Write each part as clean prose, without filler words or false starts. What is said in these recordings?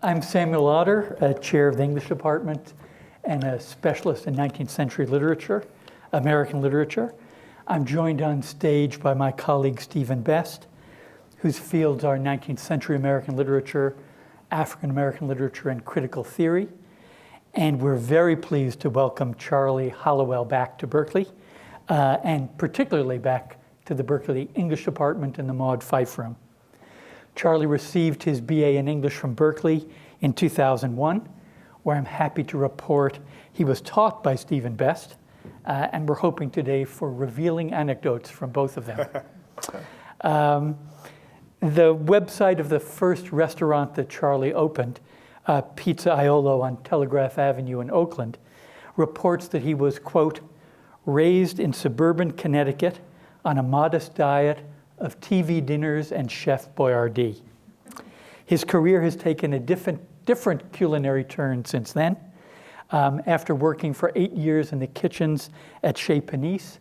I'm Samuel Otter, chair of the English department and a specialist in 19th century literature, American literature. I'm joined on stage by my colleague Stephen Best, whose fields are 19th century American literature, African American literature, and critical theory. And we're very pleased to welcome Charlie Hallowell back to Berkeley, and particularly back to the Berkeley English department in the Maud Fife Room. Charlie received his BA in English from Berkeley in 2001, where I'm happy to report he was taught by Stephen Best, and we're hoping today for revealing anecdotes from both of them. The website of the first restaurant that Charlie opened, Pizzaiolo on Telegraph Avenue in Oakland, reports that he was, quote, raised in suburban Connecticut on a modest diet of TV dinners and Chef Boyardee. His career has taken a different culinary turn since then. After working for 8 years in the kitchens at Chez Panisse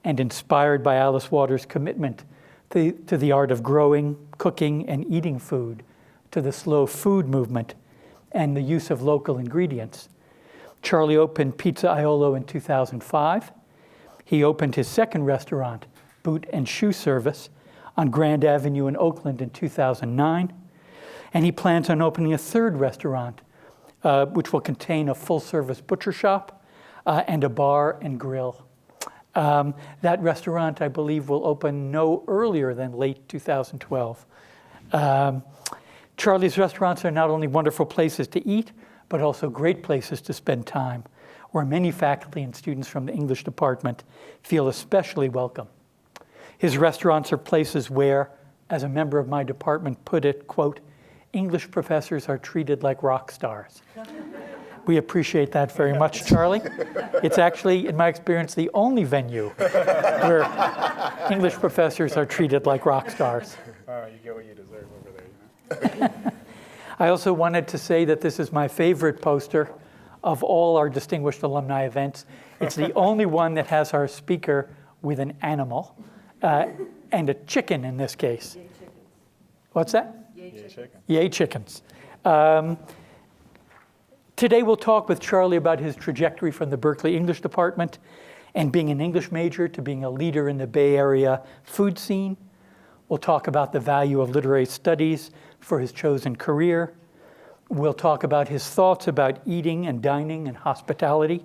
and inspired by Alice Waters' commitment to the art of growing, cooking, and eating food, to the slow food movement and the use of local ingredients, Charlie opened Pizzaiolo in 2005. He opened his second restaurant, Boot and Shoe Service, on Grand Avenue in Oakland in 2009. And he plans on opening a third restaurant, which will contain a full-service butcher shop and a bar and grill. That restaurant, I believe, will open no earlier than late 2012. Charlie's restaurants are not only wonderful places to eat, but also great places to spend time, where many faculty and students from the English department feel especially welcome. His restaurants are places where, as a member of my department put it, quote, English professors are treated like rock stars. We appreciate that very much, Charlie. It's actually, in my experience, the only venue where English professors are treated like rock stars. Oh, you get what you deserve over there, you know? I also wanted to say that this is my favorite poster of all our Distinguished Alumni events. It's the only one that has our speaker with an animal, and a chicken in this case. Yay chickens. What's that? Yay chickens. Yay chickens. Today we'll talk with Charlie about his trajectory from the Berkeley English department and being an English major to being a leader in the Bay Area food scene. We'll talk about the value of literary studies for his chosen career. We'll talk about his thoughts about eating and dining and hospitality,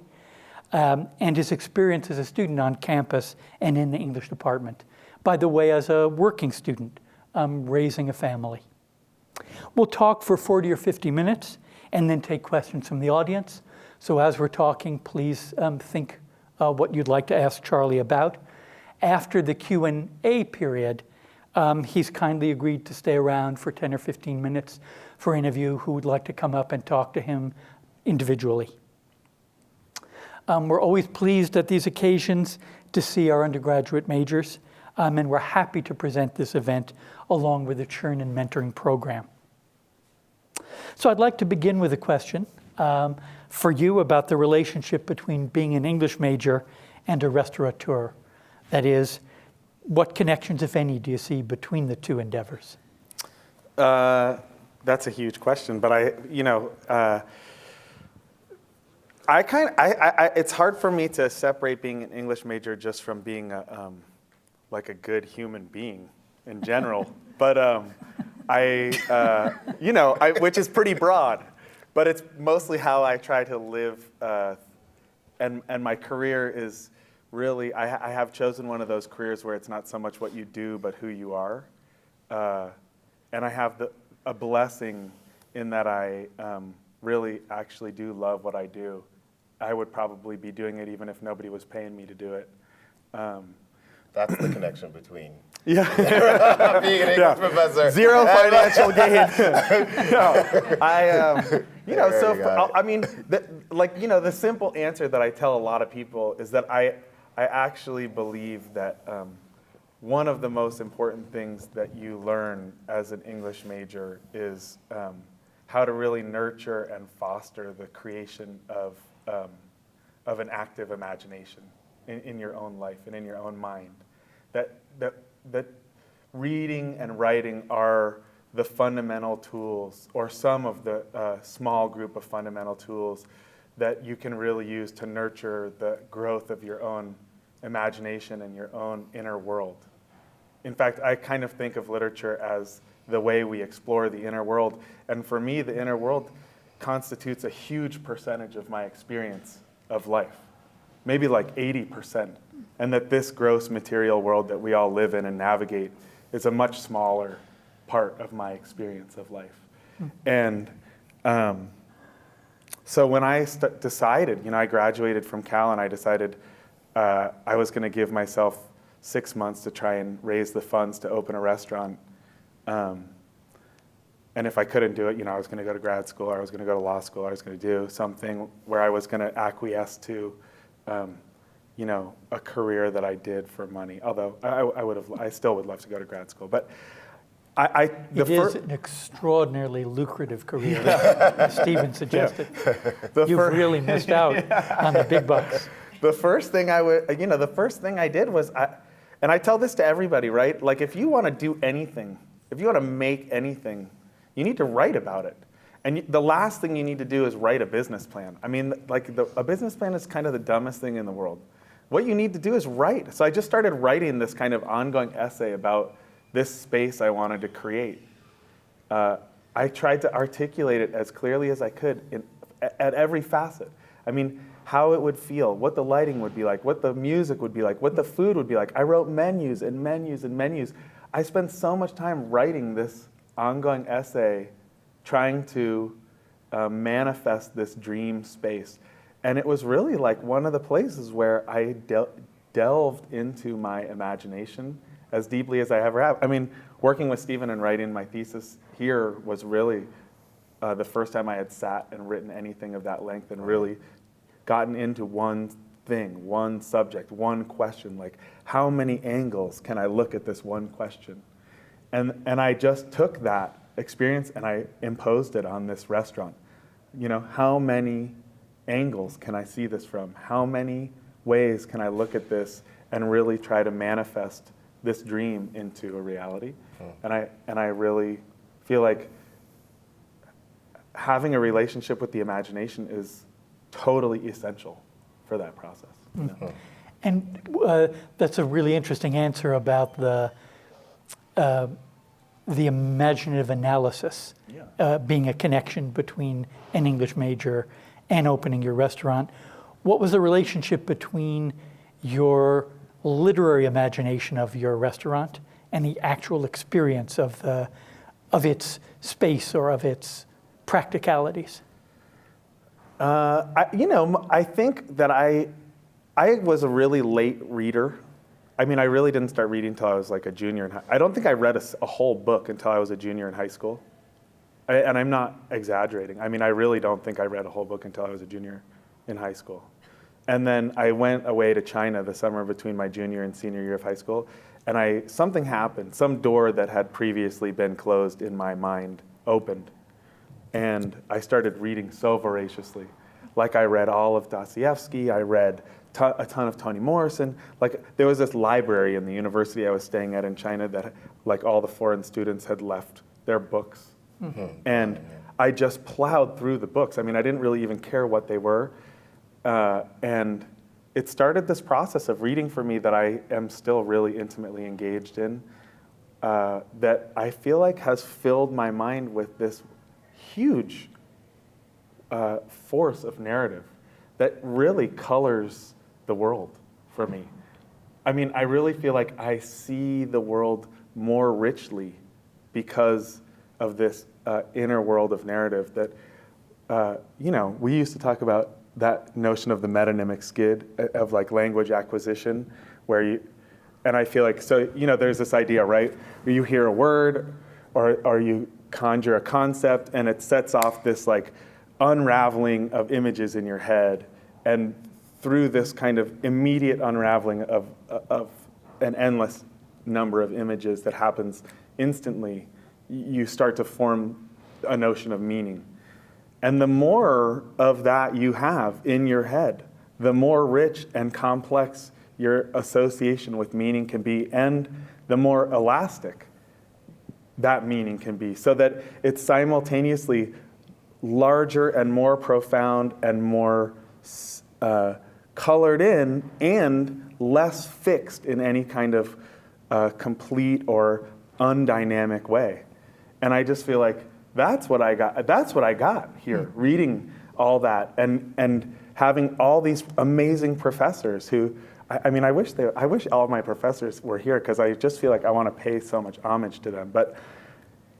and his experience as a student on campus and in the English department. By the way, as a working student, raising a family. We'll talk for 40 or 50 minutes and then take questions from the audience. So as we're talking, please think what you'd like to ask Charlie about. After the Q&A period, he's kindly agreed to stay around for 10 or 15 minutes for any of you who would like to come up and talk to him individually. We're always pleased at these occasions to see our undergraduate majors, and we're happy to present this event along with the Churn and Mentoring program. So I'd like to begin with a question for you about the relationship between being an English major and a restaurateur. That is, what connections, if any, do you see between the two endeavors? That's a huge question, but it's hard for me to separate being an English major just from being like a good human being in general. But which is pretty broad, but it's mostly how I try to live, and my career is really, I have chosen one of those careers where it's not so much what you do, but who you are, and I have a blessing in that I really actually do love what I do. I would probably be doing it even if nobody was paying me to do it. That's the connection between being an English professor. Zero financial gain. The simple answer that I tell a lot of people is that I actually believe that one of the most important things that you learn as an English major is how to really nurture and foster the creation of an active imagination in your own life and in your own mind. That reading and writing are the fundamental tools, or some of the small group of fundamental tools that you can really use to nurture the growth of your own imagination and your own inner world. In fact, I kind of think of literature as the way we explore the inner world. And for me, the inner world constitutes a huge percentage of my experience of life, maybe like 80%. And that this gross material world that we all live in and navigate is a much smaller part of my experience of life. And so when I decided, I graduated from Cal, and I decided I was going to give myself 6 months to try and raise the funds to open a restaurant. And if I couldn't do it, I was going to go to grad school, or I was going to go to law school, or I was going to do something where I was going to acquiesce to, a career that I did for money. Although I still would love to go to grad school. But it is an extraordinarily lucrative career, as Stephen suggested. You've really missed out on the big bucks. The first thing the first thing I did was, and I tell this to everybody, right? Like, if you want to do anything, if you want to make anything, you need to write about it. And the last thing you need to do is write a business plan. I mean, a business plan is kind of the dumbest thing in the world. What you need to do is write. So I just started writing this kind of ongoing essay about this space I wanted to create. I tried to articulate it as clearly as I could at every facet. I mean, how it would feel, what the lighting would be like, what the music would be like, what the food would be like. I wrote menus and menus and menus. I spent so much time writing this ongoing essay, trying to manifest this dream space. And it was really like one of the places where I delved into my imagination as deeply as I ever have. I mean, working with Stephen and writing my thesis here was really the first time I had sat and written anything of that length and really gotten into one thing, one subject, one question. Like, how many angles can I look at this one question? And I just took that experience and I imposed it on this restaurant. How many angles can I see this from? How many ways can I look at this and really try to manifest this dream into a reality? And I really feel like having a relationship with the imagination is totally essential for that process. And that's a really interesting answer about the imaginative analysis being a connection between an English major and opening your restaurant. What was the relationship between your literary imagination of your restaurant and the actual experience of its space or of its practicalities? I think that I was a really late reader. I mean, I really didn't start reading until I was like a junior in high. I don't think I read a whole book until I was a junior in high school. And I'm not exaggerating. I mean, I really don't think I read a whole book until I was a junior in high school. And then I went away to China the summer between my junior and senior year of high school, and something happened. Some door that had previously been closed in my mind opened. And I started reading so voraciously. Like, I read all of Dostoevsky, I read a ton of Toni Morrison. Like, there was this library in the university I was staying at in China that, like, all the foreign students had left their books. Mm-hmm. And I just plowed through the books. I mean, I didn't really even care what they were. And it started this process of reading for me that I am still really intimately engaged in, that I feel like has filled my mind with this huge force of narrative that really colors the world for me. I mean, I really feel like I see the world more richly because of this inner world of narrative that, we used to talk about that notion of the metonymic skid of like language acquisition, and I feel like, so, there's this idea, right? Where you hear a word or you conjure a concept and it sets off this like unraveling of images in your head, and through this kind of immediate unraveling of an endless number of images that happens instantly, you start to form a notion of meaning. And the more of that you have in your head, the more rich and complex your association with meaning can be, and the more elastic that meaning can be, so that it's simultaneously larger and more profound and more colored in and less fixed in any kind of complete or undynamic way. And I just feel like that's what I got here, reading all that and having all these amazing professors who, I mean, I wish all my professors were here, because I just feel like I want to pay so much homage to them. But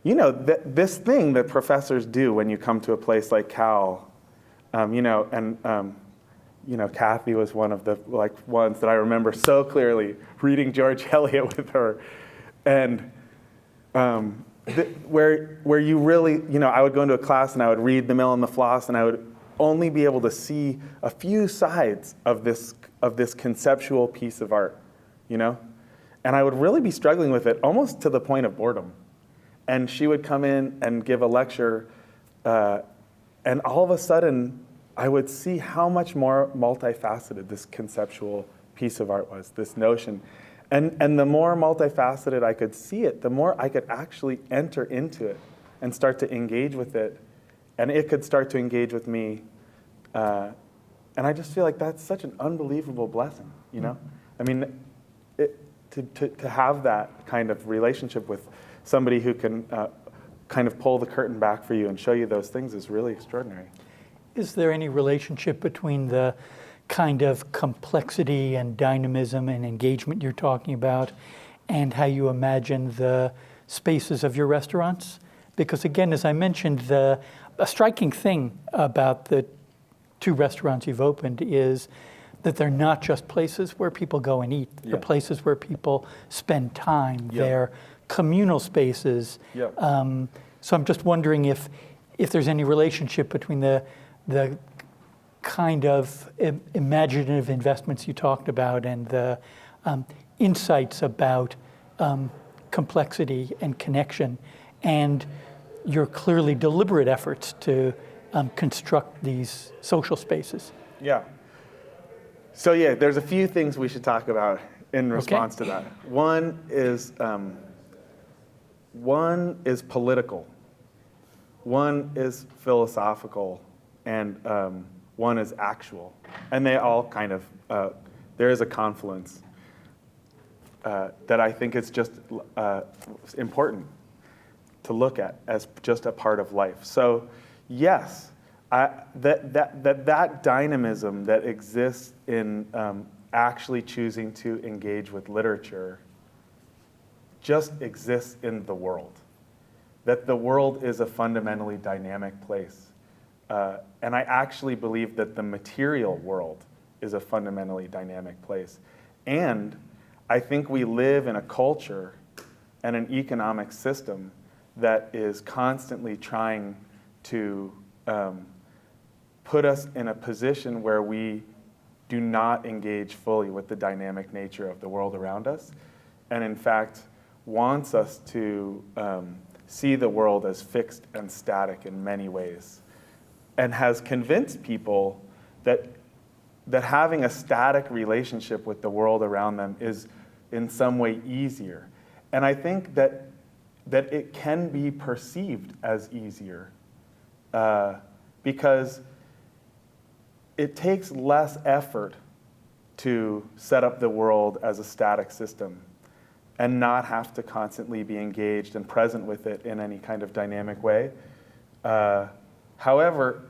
you know, this thing that professors do when you come to a place like Cal, you know, and you know, Kathy was one of the ones that I remember so clearly, reading George Eliot with her, and where you really, you know, I would go into a class and I would read The Mill and the Floss, and I would only be able to see a few sides of this conceptual piece of art, you know, and I would really be struggling with it almost to the point of boredom. And she would come in and give a lecture, and all of a sudden, I would see how much more multifaceted this conceptual piece of art was, this notion. And the more multifaceted I could see it, the more I could actually enter into it and start to engage with it, and it could start to engage with me. And I just feel like that's such an unbelievable blessing, you know? I mean, to have that kind of relationship with somebody who can kind of pull the curtain back for you and show you those things is really extraordinary. Is there any relationship between the kind of complexity and dynamism and engagement you're talking about and how you imagine the spaces of your restaurants? Because again, as I mentioned, a striking thing about the 2 restaurants you've opened is that they're not just places where people go and eat. They're places where people spend time. They're communal spaces. So I'm just wondering if there's any relationship between the kind of imaginative investments you talked about and the insights about complexity and connection and your clearly deliberate efforts to construct these social spaces. Yeah. So yeah, there's a few things we should talk about in response to that. One is political, one is philosophical, and one is actual. And they all kind of, there is a confluence that I think is just important to look at as just a part of life. So yes, that dynamism that exists in actually choosing to engage with literature just exists in the world. That the world is a fundamentally dynamic place. And I actually believe that the material world is a fundamentally dynamic place. And I think we live in a culture and an economic system that is constantly trying to put us in a position where we do not engage fully with the dynamic nature of the world around us, and in fact wants us to see the world as fixed and static in many ways, and has convinced people that having a static relationship with the world around them is in some way easier. And I think that it can be perceived as easier because it takes less effort to set up the world as a static system and not have to constantly be engaged and present with it in any kind of dynamic way. However,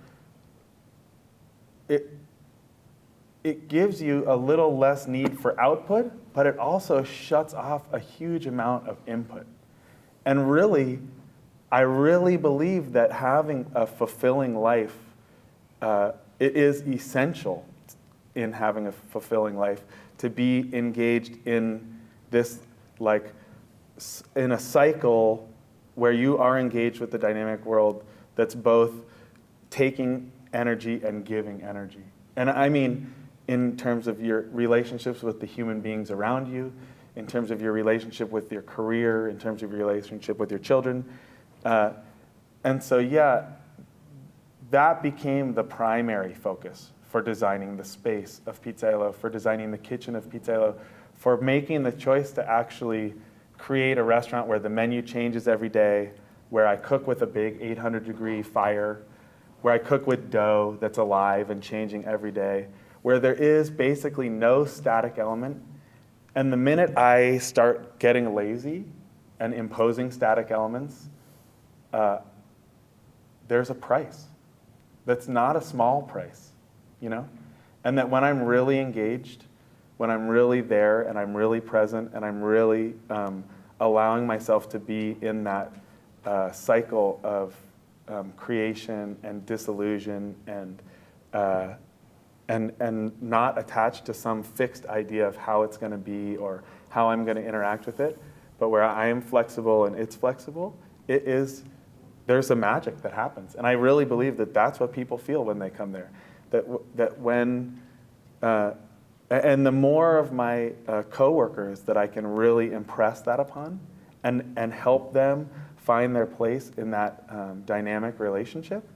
it gives you a little less need for output, but it also shuts off a huge amount of input. And really, I really believe that having a fulfilling life, it is essential in having a fulfilling life to be engaged in this, like, in a cycle where you are engaged with the dynamic world that's both taking energy and giving energy. And I mean, in terms of your relationships with the human beings around you, in terms of your relationship with your career, in terms of your relationship with your children. And so, yeah, that became the primary focus for designing the space of Pizzaiolo, for designing the kitchen of Pizzaiolo, for making the choice to actually create a restaurant where the menu changes every day, where I cook with a big 800-degree fire, where I cook with dough that's alive and changing every day, where there is basically no static element. And the minute I start getting lazy and imposing static elements, there's a price that's not a small price, you know? And that when I'm really engaged, when I'm really there and I'm really present and I'm really allowing myself to be in that cycle of creation and disillusion and not attached to some fixed idea of how it's going to be or how I'm going to interact with it, but where I am flexible and it's flexible, there's a magic that happens. And I really believe that that's what people feel when they come there. That when, and the more of my coworkers that I can really impress that upon and help them find their place in that dynamic relationship,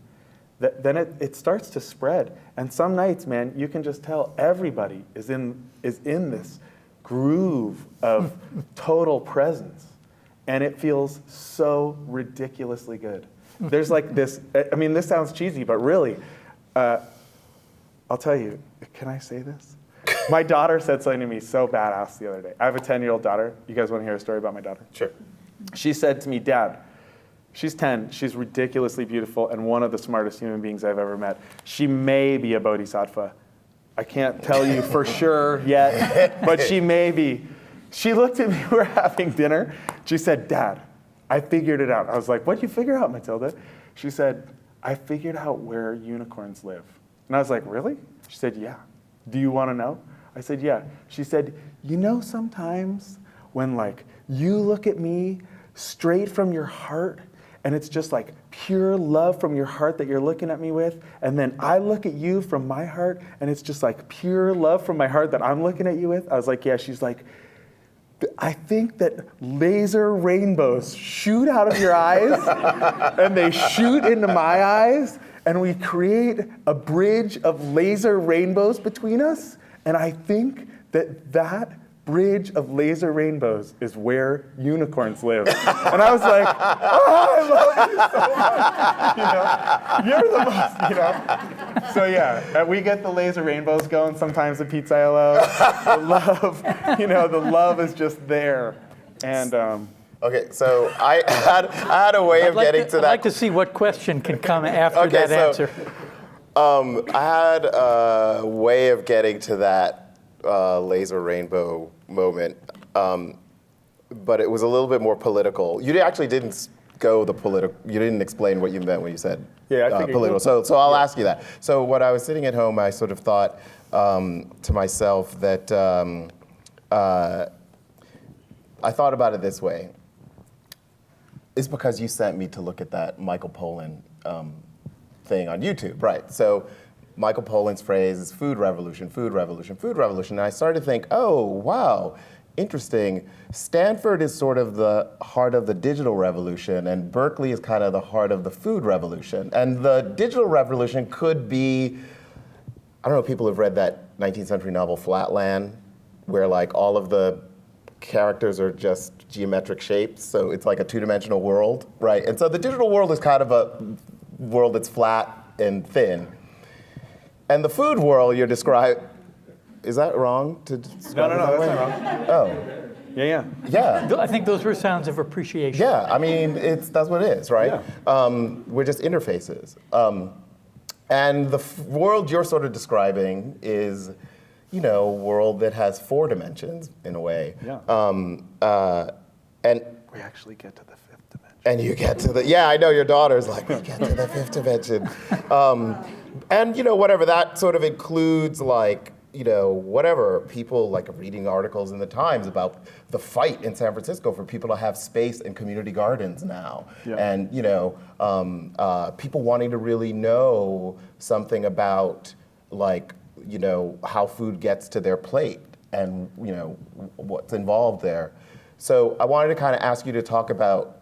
then it starts to spread. And some nights, man, you can just tell everybody is in this groove of total presence. And it feels so ridiculously good. There's like this, I mean, this sounds cheesy, but really, I'll tell you, can I say this? My daughter said something to me so badass the other day. I have a 10-year-old daughter. You guys want to hear a story about my daughter? Sure. She said to me, Dad, she's 10, she's ridiculously beautiful and one of the smartest human beings I've ever met. She may be a bodhisattva. I can't tell you for sure yet, but she may be. She looked at me, we were having dinner. She said, Dad, I figured it out. I was like, what'd you figure out, Matilda? She said, I figured out where unicorns live. And I was like, really? She said, yeah. Do you want to know? I said, yeah. She said, you know sometimes when like you look at me straight from your heart and it's just like pure love from your heart that you're looking at me with, and then I look at you from my heart and it's just like pure love from my heart that I'm looking at you with? I was like, yeah. She's like, I think that laser rainbows shoot out of your eyes and they shoot into my eyes and we create a bridge of laser rainbows between us. And I think that bridge of laser rainbows is where unicorns live. And I was like, oh, I love you so much. You're the most, So yeah, we get the laser rainbows going sometimes at Pizzaiolo. The love is just there. And Okay, so I had a way of getting to that. I'd like to see what question can come after that answer. I had a way of getting to that laser rainbow moment, but it was a little bit more political. You actually didn't go the political. You didn't explain what you meant when you said political. So I'll ask you that. So when I was sitting at home, I sort of thought to myself that I thought about it this way. It's because you sent me to look at that Michael Pollan thing on YouTube, right? So Michael Pollan's phrase is food revolution, food revolution, food revolution. And I started to think, oh, wow, interesting. Stanford is sort of the heart of the digital revolution, and Berkeley is kind of the heart of the food revolution. And the digital revolution could be, I don't know if people have read that 19th century novel Flatland, where like all of the characters are just geometric shapes, so it's like a two-dimensional world, right? And so the digital world is kind of a world that's flat and thin. And the food world you're describing, is that wrong to describe? No, that's not wrong. Oh. Yeah. I think those were sounds of appreciation. Yeah, I mean, that's what it is, right? Yeah. We're just interfaces. And the world you're sort of describing is, a world that has 4 dimensions in a way. Yeah. And we actually get to the 5th dimension. And you get to I know your daughter's like, we get to the 5th dimension. And whatever, that sort of includes like, whatever, people like reading articles in the Times about the fight in San Francisco for people to have space in community gardens now. Yeah. And, people wanting to really know something about like, how food gets to their plate and, what's involved there. So I wanted to kind of ask you to talk about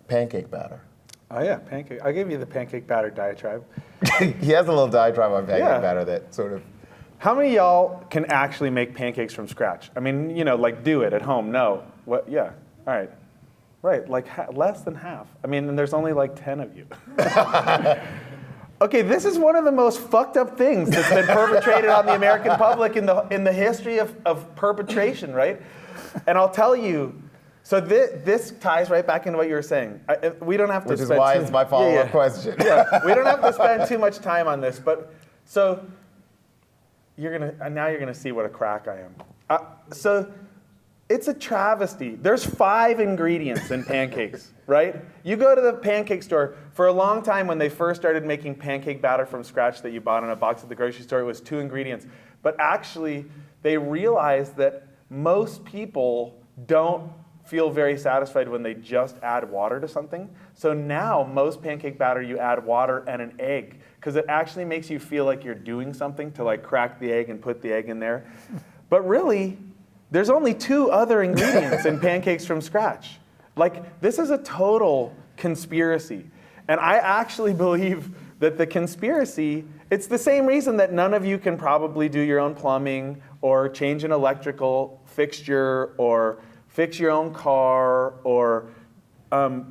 pancake batter. Oh yeah, pancake. I'll give you the pancake batter diatribe. He has a little diatribe on pancake batter that sort of How many of y'all can actually make pancakes from scratch? I mean, like do it at home. No. What? Yeah. All right. Right. Like less than half. I mean, and there's only like 10 of you. Okay, this is one of the most fucked up things that's been perpetrated on the American public in the history of perpetration, right? And I'll tell you, so this ties right back into what you were saying. We don't have to Which is why it's my follow-up question. Yeah, we don't have to spend too much time on this, but so you're gonna see what a crack I am. So it's a travesty. There's 5 ingredients in pancakes, right? You go to the pancake store. For a long time, when they first started making pancake batter from scratch that you bought in a box at the grocery store, it was 2 ingredients. But actually, they realized that most people don't feel very satisfied when they just add water to something. So now, most pancake batter, you add water and an egg, because it actually makes you feel like you're doing something to like crack the egg and put the egg in there. But really, there's only 2 other ingredients in pancakes from scratch. Like, this is a total conspiracy. And I actually believe that the conspiracy, it's the same reason that none of you can probably do your own plumbing or change an electrical fixture or fix your own car or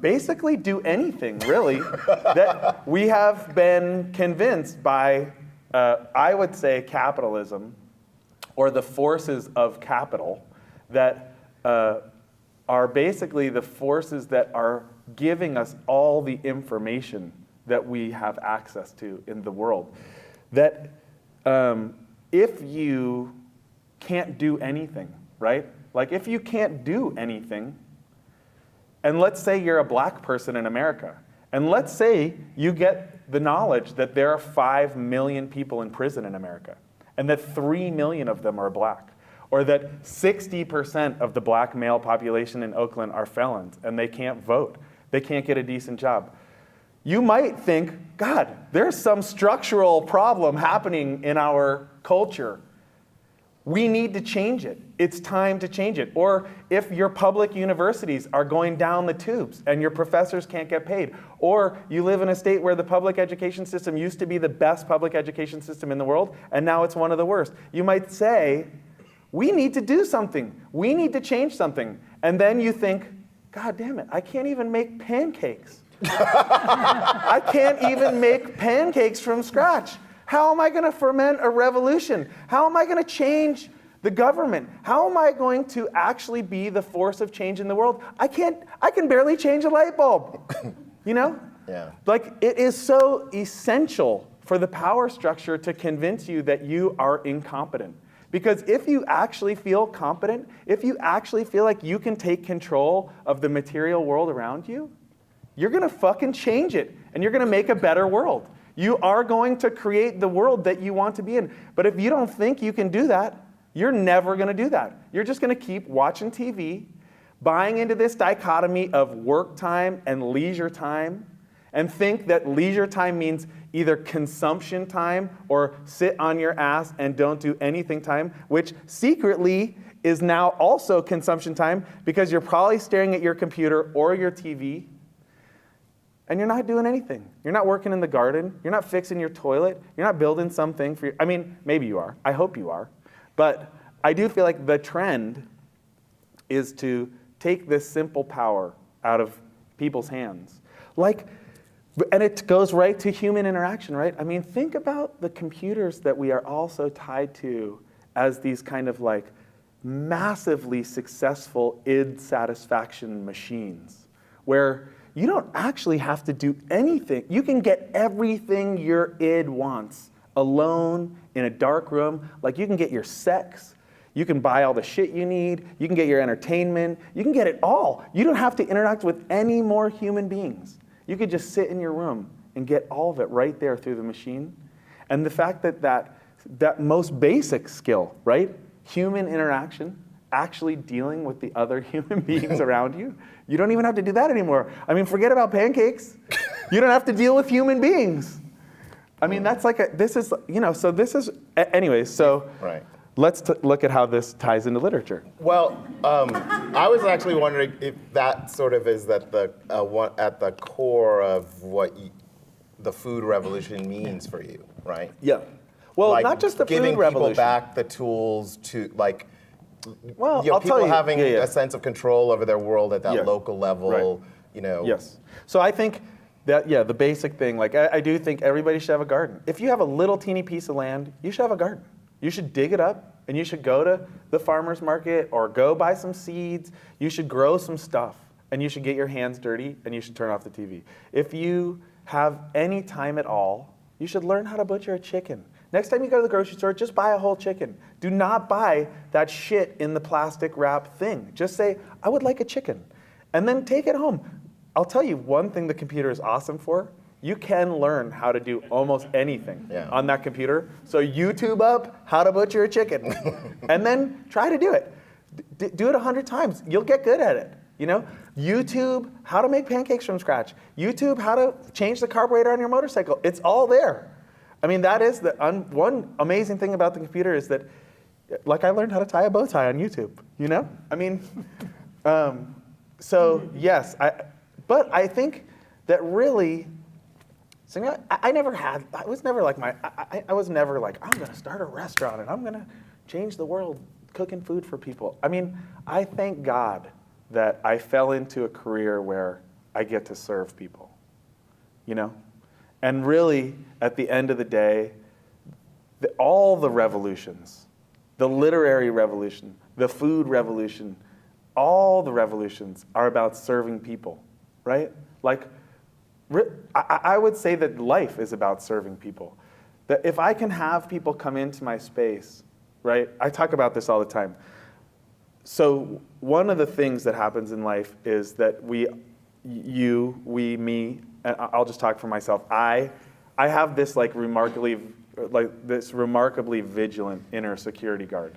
basically do anything, really, that we have been convinced by, I would say, capitalism, or the forces of capital that are basically the forces that are giving us all the information that we have access to in the world. That if you can't do anything, right? Like if you can't do anything, and let's say you're a black person in America, and let's say you get the knowledge that there are 5 million people in prison in America, and that 3 million of them are black, or that 60% of the black male population in Oakland are felons, and they can't vote. They can't get a decent job. You might think, God, there's some structural problem happening in our culture. We need to change it. It's time to change it. Or if your public universities are going down the tubes and your professors can't get paid, or you live in a state where the public education system used to be the best public education system in the world, and now it's one of the worst, you might say, we need to do something. We need to change something. And then you think, God damn it, I can't even make pancakes. I can't even make pancakes from scratch. How am I going to ferment a revolution? How am I going to change the government? How am I going to actually be the force of change in the world? I can barely change a light bulb. You know? Yeah. Like, it is so essential for the power structure to convince you that you are incompetent. Because if you actually feel competent, if you actually feel like you can take control of the material world around you, you're going to fucking change it, and you're going to make a better world. You are going to create the world that you want to be in. But if you don't think you can do that, you're never going to do that. You're just going to keep watching TV, buying into this dichotomy of work time and leisure time, and think that leisure time means either consumption time or sit on your ass and don't do anything time, which secretly is now also consumption time because you're probably staring at your computer or your TV and you're not doing anything. You're not working in the garden. You're not fixing your toilet. You're not building something for I mean, maybe you are. I hope you are. But I do feel like the trend is to take this simple power out of people's hands. And it goes right to human interaction, right? I mean, think about the computers that we are all so tied to as these kind of like massively successful id satisfaction machines, where you don't actually have to do anything. You can get everything your id wants alone in a dark room. Like you can get your sex, you can buy all the shit you need, you can get your entertainment, you can get it all. You don't have to interact with any more human beings. You could just sit in your room and get all of it right there through the machine. And the fact that most basic skill, right? Human interaction, actually dealing with the other human beings around you. You don't even have to do that anymore. I mean, forget about pancakes. You don't have to deal with human beings. I mean, that's like anyways, so right. Let's look at how this ties into literature. Well, I was actually wondering if that sort of is at the core of what the food revolution means for you, right? Yeah. Well, like, not just the giving food revolution. people back the tools to like. Well, You know, I'll people tell you. having Yeah. a sense of control over their world at that Yes. local level. Right. You know. Yes. So I think that, the basic thing, like I do think everybody should have a garden. If you have a little teeny piece of land, you should have a garden. You should dig it up and you should go to the farmer's market or go buy some seeds. You should grow some stuff and you should get your hands dirty and you should turn off the TV. If you have any time at all, you should learn how to butcher a chicken. Next time you go to the grocery store, just buy a whole chicken. Do not buy that shit in the plastic wrap thing. Just say, I would like a chicken. And then take it home. I'll tell you one thing the computer is awesome for. You can learn how to do almost anything on that computer. So YouTube up how to butcher a chicken. And then try to do it. Do it 100 times. You'll get good at it. You know, YouTube how to make pancakes from scratch. YouTube how to change the carburetor on your motorcycle. It's all there. I mean, that is the one amazing thing about the computer is that, like, I learned how to tie a bow tie on YouTube. You know, I mean, so yes, but I think that really, so, you know, I was never like I'm going to start a restaurant and I'm going to change the world cooking food for people. I mean, I thank God that I fell into a career where I get to serve people, you know? And really, at the end of the day, all the revolutions, the literary revolution, the food revolution, all the revolutions are about serving people, right? Like, I would say that life is about serving people. That if I can have people come into my space, right? I talk about this all the time. So one of the things that happens in life is that me, and I'll just talk for myself. I have this remarkably vigilant inner security guard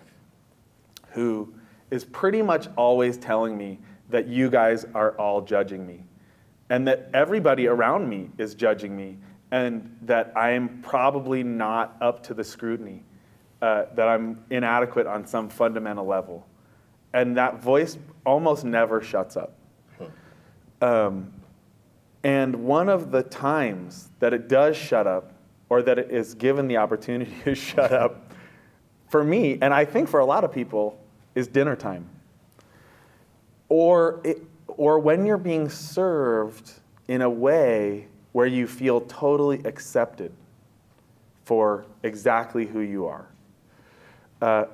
who is pretty much always telling me that you guys are all judging me and that everybody around me is judging me and that I am probably not up to the scrutiny, that I'm inadequate on some fundamental level. And that voice almost never shuts up. And one of the times that it does shut up, or that it is given the opportunity to shut up, for me, and I think for a lot of people, is dinner time. Or when you're being served in a way where you feel totally accepted for exactly who you are.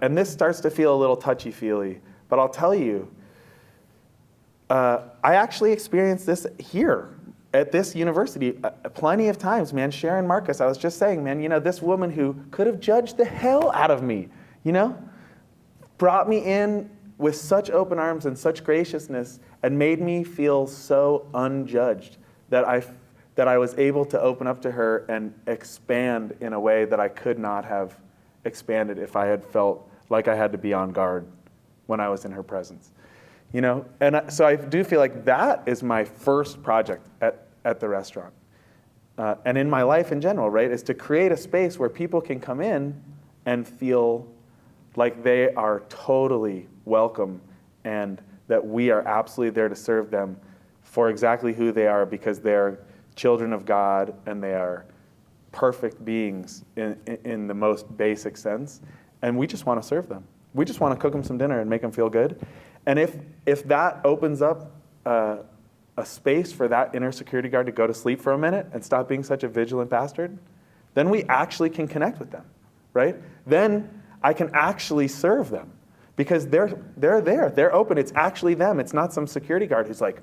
And this starts to feel a little touchy-feely, but I'll tell you, I actually experienced this here at this university plenty of times, man. Sharon Marcus, I was just saying, man, you know, this woman who could have judged the hell out of me, you know, brought me in with such open arms and such graciousness and made me feel so unjudged that I was able to open up to her and expand in a way that I could not have expanded if I had felt like I had to be on guard when I was in her presence. You know, and so I do feel like that is my first project at the restaurant. And in my life in general, right, is to create a space where people can come in and feel like they are totally welcome and that we are absolutely there to serve them for exactly who they are because they're children of God and they are perfect beings in the most basic sense. And we just want to serve them. We just want to cook them some dinner and make them feel good. And if that opens up a space for that inner security guard to go to sleep for a minute and stop being such a vigilant bastard, then we actually can connect with them, right? Then I can actually serve them because they're there, they're open. It's actually them. It's not some security guard who's like,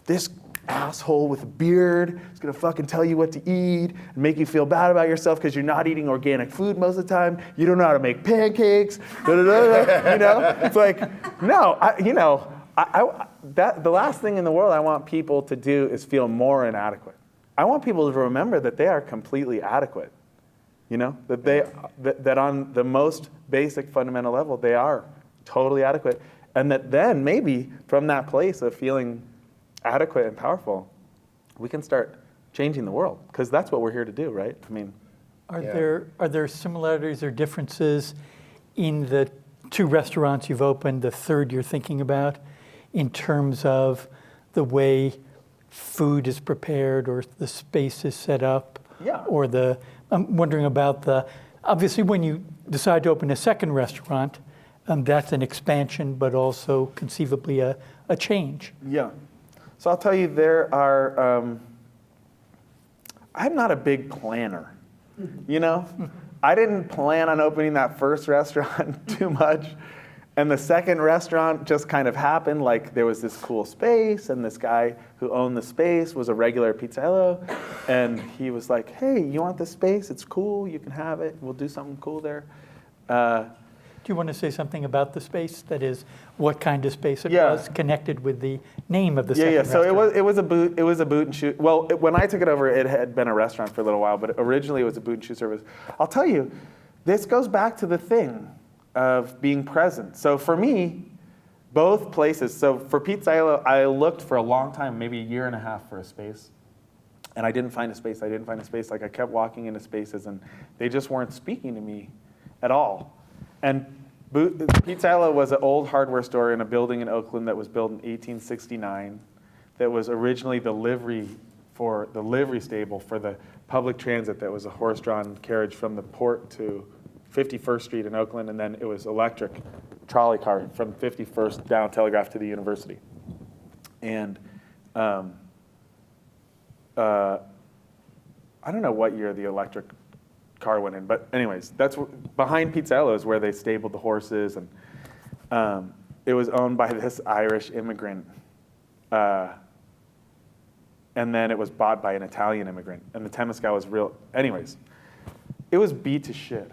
this asshole with a beard is gonna fucking tell you what to eat and make you feel bad about yourself because you're not eating organic food most of the time. You don't know how to make pancakes. You know, it's like, no, the last thing in the world I want people to do is feel more inadequate. I want people to remember that they are completely adequate. You know, that on the most basic fundamental level they are totally adequate, and that then maybe from that place of feeling adequate and powerful, we can start changing the world because that's what we're here to do, right? I mean, are there similarities or differences in the two restaurants you've opened, the third you're thinking about, in terms of the way food is prepared or the space is set up? Yeah. Or I'm wondering about the Obviously, when you decide to open a second restaurant, that's an expansion, but also conceivably a change. Yeah. So I'll tell you, there are, I'm not a big planner, you know? I didn't plan on opening that first restaurant too much. And the second restaurant just kind of happened. Like, there was this cool space, and this guy who owned the space was a regular Pizzaiolo. And he was like, hey, you want this space? It's cool. You can have it. We'll do something cool there. Do you want to say something about the space? That is, what kind of space it Yeah. was, connected with the name of the second So restaurant? it was a boot and shoot. Well, when I took it over, it had been a restaurant for a little while, but originally it was a boot and shoot service. I'll tell you, this goes back to the thing of being present. So for me, both places. So for Pizzaiolo, I looked for a long time, maybe a year and a half, for a space. And I didn't find a space. Like, I kept walking into spaces, and they just weren't speaking to me at all. And Pizzaiolo was an old hardware store in a building in Oakland that was built in 1869 that was originally the livery stable for the public transit that was a horse-drawn carriage from the port to 51st Street in Oakland, and then it was electric trolley car from 51st down Telegraph to the university. And I don't know what year the electric car went in, but anyways, behind Pizzaiolo is where they stabled the horses, and it was owned by this Irish immigrant, and then it was bought by an Italian immigrant, and the Temescal was real. Anyways, it was beat to shit.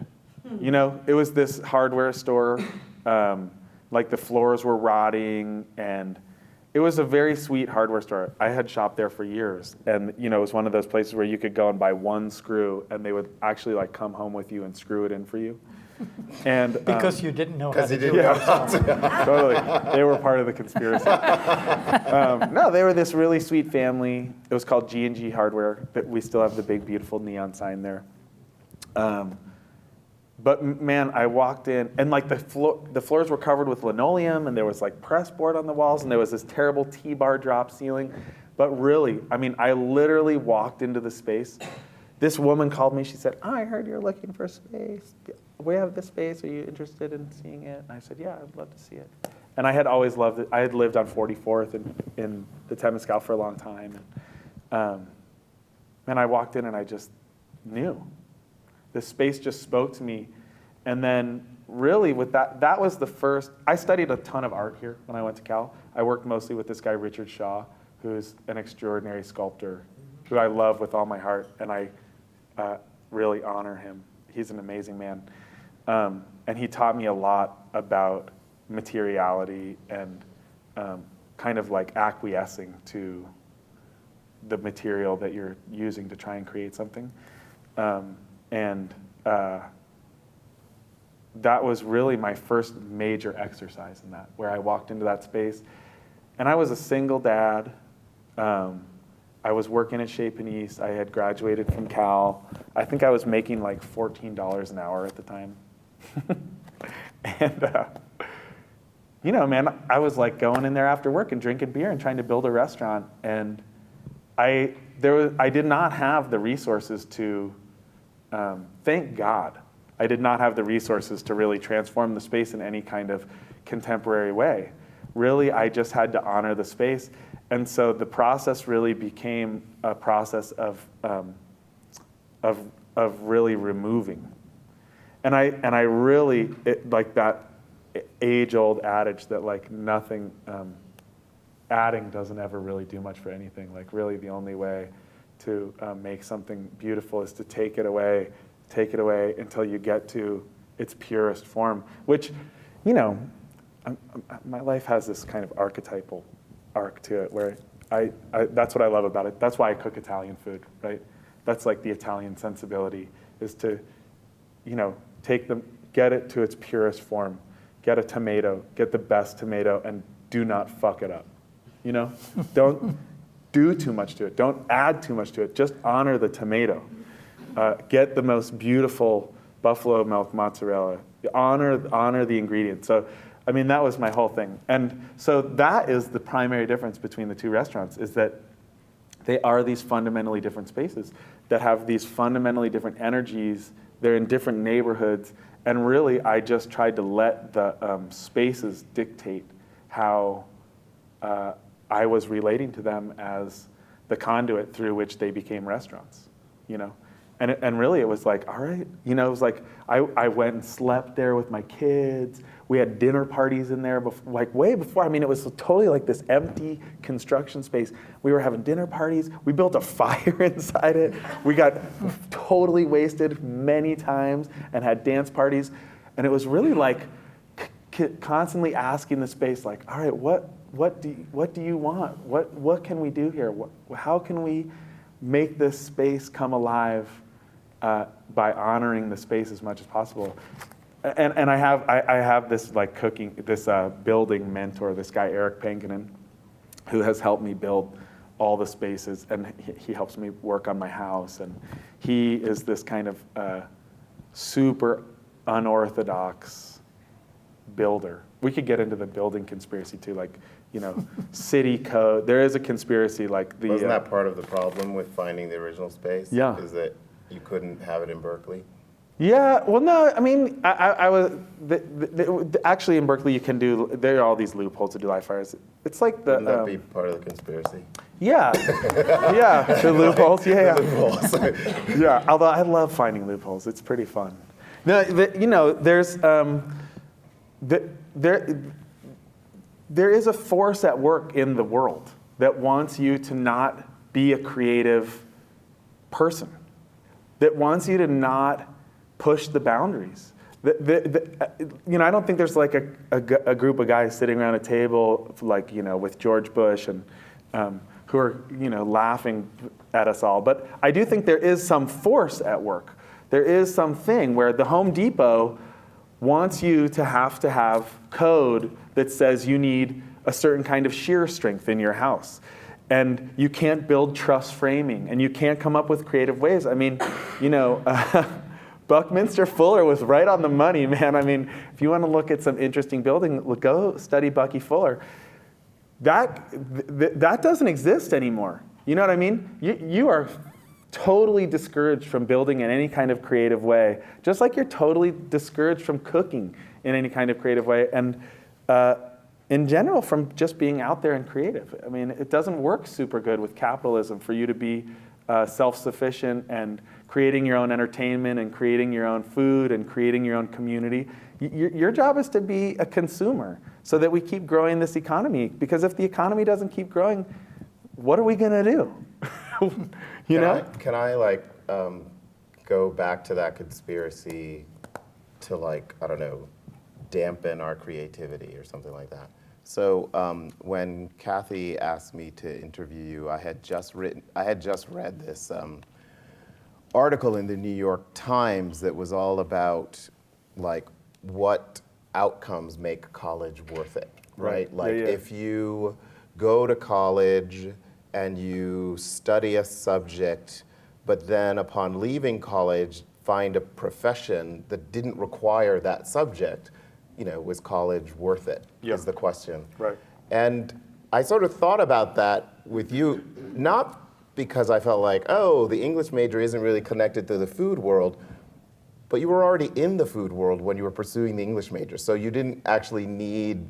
You know, it was this hardware store, like the floors were rotting, and it was a very sweet hardware store. I had shopped there for years, and you know, it was one of those places where you could go and buy one screw, and they would actually like come home with you and screw it in for you. And Because you didn't know how Because to he do didn't it. know. totally, they were part of the conspiracy. No, they were this really sweet family. It was called G&G Hardware. But we still have the big, beautiful neon sign there. But man, I walked in, and like the floors were covered with linoleum, and there was like press board on the walls, and there was this terrible T-bar drop ceiling. But really, I mean, I literally walked into the space. This woman called me. She said, I heard you're looking for space. We have this space. Are you interested in seeing it? And I said, yeah, I'd love to see it. And I had always loved it. I had lived on 44th in the Temescal for a long time. And I walked in, and I just knew. The space just spoke to me. And then really with that was the first, I studied a ton of art here when I went to Cal. I worked mostly with this guy, Richard Shaw, who's an extraordinary sculptor, who I love with all my heart, and I really honor him. He's an amazing man. And he taught me a lot about materiality and kind of like acquiescing to the material that you're using to try and create something. That was really my first major exercise in that, where I walked into that space. And I was a single dad. I was working at Chez Panisse. I had graduated from Cal. I think I was making like $14 an hour at the time. And, you know, man, I was like going in there after work and drinking beer and trying to build a restaurant. And I did not have the resources to, thank God, I did not have the resources to really transform the space in any kind of contemporary way. Really, I just had to honor the space. And so the process really became a process of really removing. And I really, like that age-old adage that like nothing, adding doesn't ever really do much for anything. Like really the only way to make something beautiful is to take it away until you get to its purest form, which, you know, my life has this kind of archetypal arc to it where I that's what I love about it. That's why I cook Italian food, right? That's like the Italian sensibility, is to, you know, get it to its purest form, get a tomato, get the best tomato, and do not fuck it up, you know? Don't do too much to it. Don't add too much to it. Just honor the tomato. Get the most beautiful buffalo milk mozzarella. Honor the ingredients. So, I mean, that was my whole thing. And so that is the primary difference between the two restaurants, is that they are these fundamentally different spaces that have these fundamentally different energies They're in different neighborhoods. And really, I just tried to let the spaces dictate how I was relating to them as the conduit through which they became restaurants, you know? And really it was like, all right, you know, it was like, I went and slept there with my kids. We had dinner parties in there, like way before. I mean, it was totally like this empty construction space. We were having dinner parties. We built a fire inside it. We got totally wasted many times and had dance parties. And it was really like constantly asking the space, like, all right, what do you want? What can we do here? How can we make this space come alive by honoring the space as much as possible? And I have this like building mentor, this guy Eric Pankinen, who has helped me build all the spaces, and he helps me work on my house. And he is this kind of super unorthodox builder. We could get into the building conspiracy too, like, you know, city code. There is a conspiracy like the. Wasn't that part of the problem with finding the original space? Yeah. Is that you couldn't have it in Berkeley? Yeah, well, no, I mean, I was, actually in Berkeley you can do, there are all these loopholes to do live fires. It's like the. Wouldn't that be part of the conspiracy? Yeah, yeah, the loopholes, yeah. The loopholes. Yeah, although I love finding loopholes, it's pretty fun. No, you know, there's, there is a force at work in the world that wants you to not be a creative person, that wants you to not push the boundaries. You know, I don't think there's like a group of guys sitting around a table like, you know, with George Bush and who are, you know, laughing at us all. But I do think there is some force at work. There is something where the Home Depot wants you to have code that says you need a certain kind of shear strength in your house. And you can't build truss framing, and you can't come up with creative ways. I mean, you know, Buckminster Fuller was right on the money, man. I mean, if you want to look at some interesting building, go study Bucky Fuller. That doesn't exist anymore. You know what I mean? You are totally discouraged from building in any kind of creative way, just like you're totally discouraged from cooking in any kind of creative way, and in general from just being out there and creative. I mean, it doesn't work super good with capitalism for you to be self-sufficient and creating your own entertainment and creating your own food and creating your own community. Your job is to be a consumer so that we keep growing this economy, because if the economy doesn't keep growing, what are we going to do? Can I like go back to that conspiracy to, like, I don't know, dampen our creativity or something like that? So when Kathy asked me to interview you, I had just read this article in the New York Times that was all about like what outcomes make college worth it, right? Like if you go to college and you study a subject, but then upon leaving college, find a profession that didn't require that subject, you know, was college worth it, is the question. Right. And I sort of thought about that with you, not because I felt like, oh, the English major isn't really connected to the food world, but you were already in the food world when you were pursuing the English major, so you didn't actually need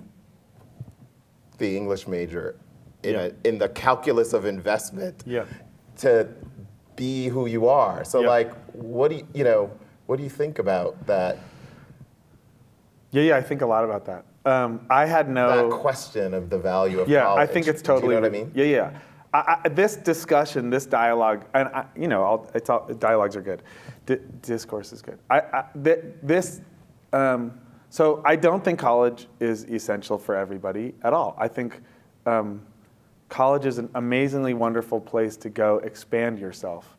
the English major in the calculus of investment to be who you are. So like, what do you think about that? Yeah, I think a lot about that. I had no... That question of the value of college. Yeah, I think it's totally... Do you know what I mean? Yeah. This discussion, this dialogue, and dialogues are good. Discourse is good. So I don't think college is essential for everybody at all. I think college is an amazingly wonderful place to go expand yourself.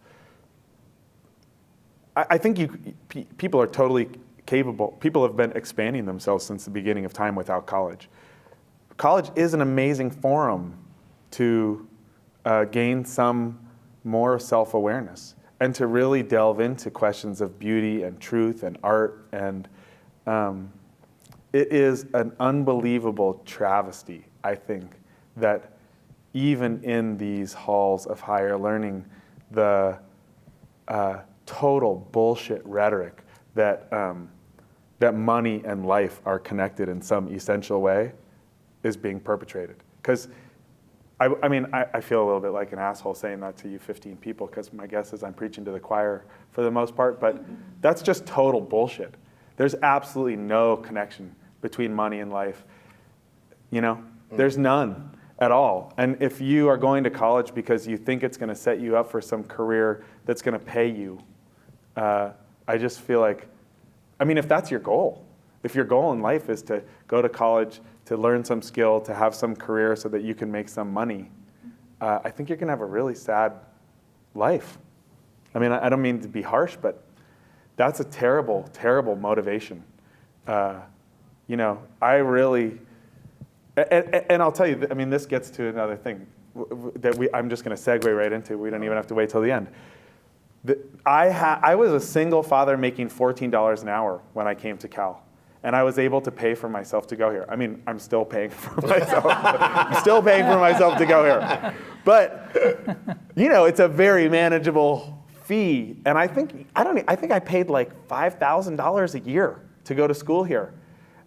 I think people are totally capable. People have been expanding themselves since the beginning of time without college. College is an amazing forum to gain some more self-awareness and to really delve into questions of beauty and truth and art. And it is an unbelievable travesty, I think, that even in these halls of higher learning, the total bullshit rhetoric that that money and life are connected in some essential way is being perpetrated. Because I mean, I feel a little bit like an asshole saying that to you 15 people, because my guess is I'm preaching to the choir for the most part, but that's just total bullshit. There's absolutely no connection between money and life. You know, there's none at all. And if you are going to college because you think it's going to set you up for some career that's going to pay you, I just feel like, I mean, if that's your goal, if your goal in life is to go to college, to learn some skill, to have some career so that you can make some money, I think you're going to have a really sad life. I mean, I don't mean to be harsh, but that's a terrible, terrible motivation. You know, I really, and I'll tell you, I mean, this gets to another thing that I'm just going to segue right into. We don't even have to wait till the end. I was a single father making $14 an hour when I came to Cal. And I was able to pay for myself to go here. I mean, I'm still paying for myself. I'm still paying for myself to go here. But, you know, it's a very manageable fee. And I think I paid like $5,000 a year to go to school here.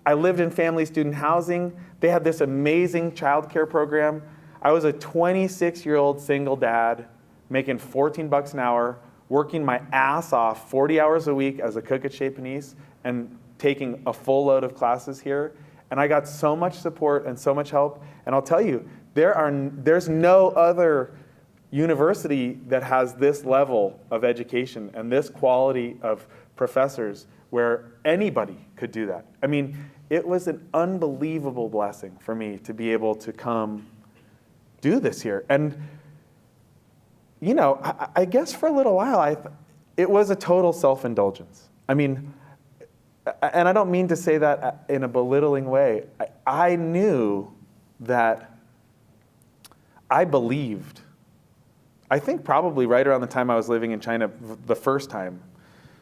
I lived in family student housing. They had this amazing childcare program. I was a 26-year-old single dad making $14 an hour, working my ass off 40 hours a week as a cook at Chez Panisse, and taking a full load of classes here. And I got so much support and so much help. And I'll tell you, there's no other university that has this level of education and this quality of professors where anybody could do that. I mean, it was an unbelievable blessing for me to be able to come do this here. And, you know, I guess for a little while, it was a total self-indulgence. I mean, and I don't mean to say that in a belittling way. I knew that I believed. I think probably right around the time I was living in China the first time.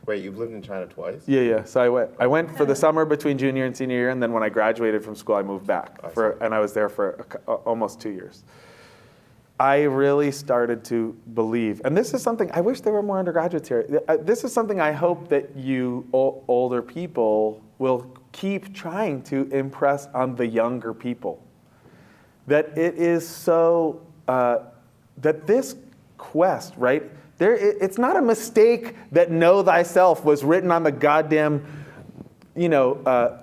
Wait, you've lived in China twice? Yeah. So I went for the summer between junior and senior year, and then when I graduated from school, I moved back. And I was there for almost 2 years. I really started to believe, and this is something, I wish there were more undergraduates here. This is something I hope that you older people will keep trying to impress on the younger people. That it is so, that this quest, right? It's not a mistake that know thyself was written on the goddamn, you know,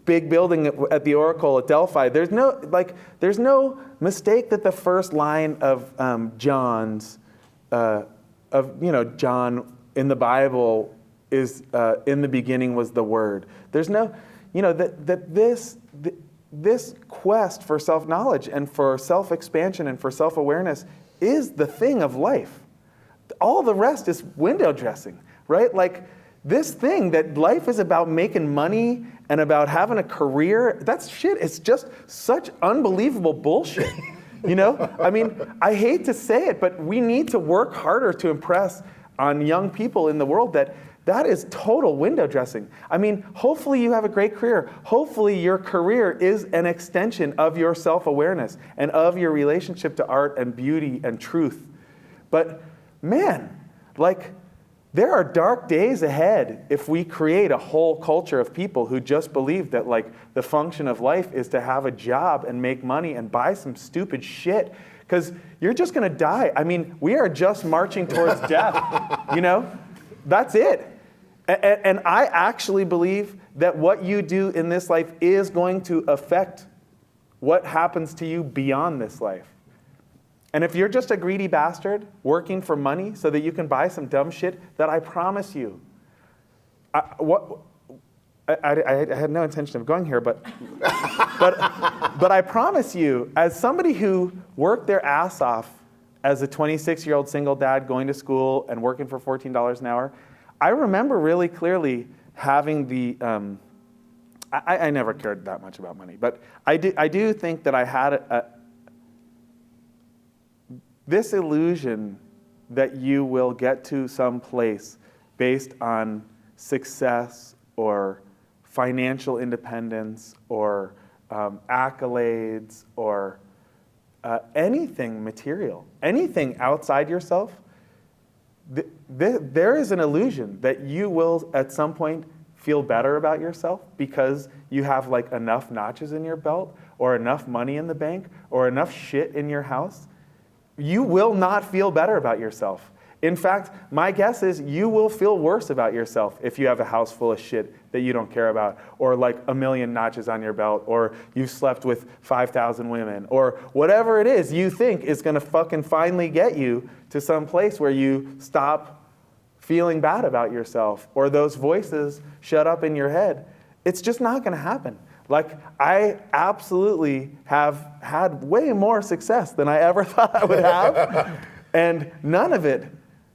big building at the Oracle at Delphi. There's no mistake that the first line of John's, John in the Bible is in the beginning was the Word. There's no, you know, that this quest for self-knowledge and for self-expansion and for self-awareness is the thing of life. All the rest is window dressing, right? Like this thing that life is about making money and about having a career, that's shit. It's just such unbelievable bullshit. You know? I mean, I hate to say it, but we need to work harder to impress on young people in the world that is total window dressing. I mean, hopefully you have a great career. Hopefully your career is an extension of your self-awareness and of your relationship to art and beauty and truth. But man, like, there are dark days ahead if we create a whole culture of people who just believe that like the function of life is to have a job and make money and buy some stupid shit because you're just going to die. I mean, we are just marching towards death, you know? That's it. And I actually believe that what you do in this life is going to affect what happens to you beyond this life. And if you're just a greedy bastard working for money so that you can buy some dumb shit, that I promise you, I had no intention of going here, but I promise you, as somebody who worked their ass off as a 26-year-old single dad going to school and working for $14 an hour, I remember really clearly having the, I never cared that much about money, but I do think that I had this illusion that you will get to some place based on success or financial independence or accolades or anything material, anything outside yourself, there is an illusion that you will at some point feel better about yourself because you have like enough notches in your belt or enough money in the bank or enough shit in your house. You will not feel better about yourself. In fact, my guess is you will feel worse about yourself if you have a house full of shit that you don't care about, or like 1 million notches on your belt, or you've slept with 5,000 women, or whatever it is you think is gonna fucking finally get you to some place where you stop feeling bad about yourself, or those voices shut up in your head. It's just not gonna happen. Like, I absolutely have had way more success than I ever thought I would have, and none of it.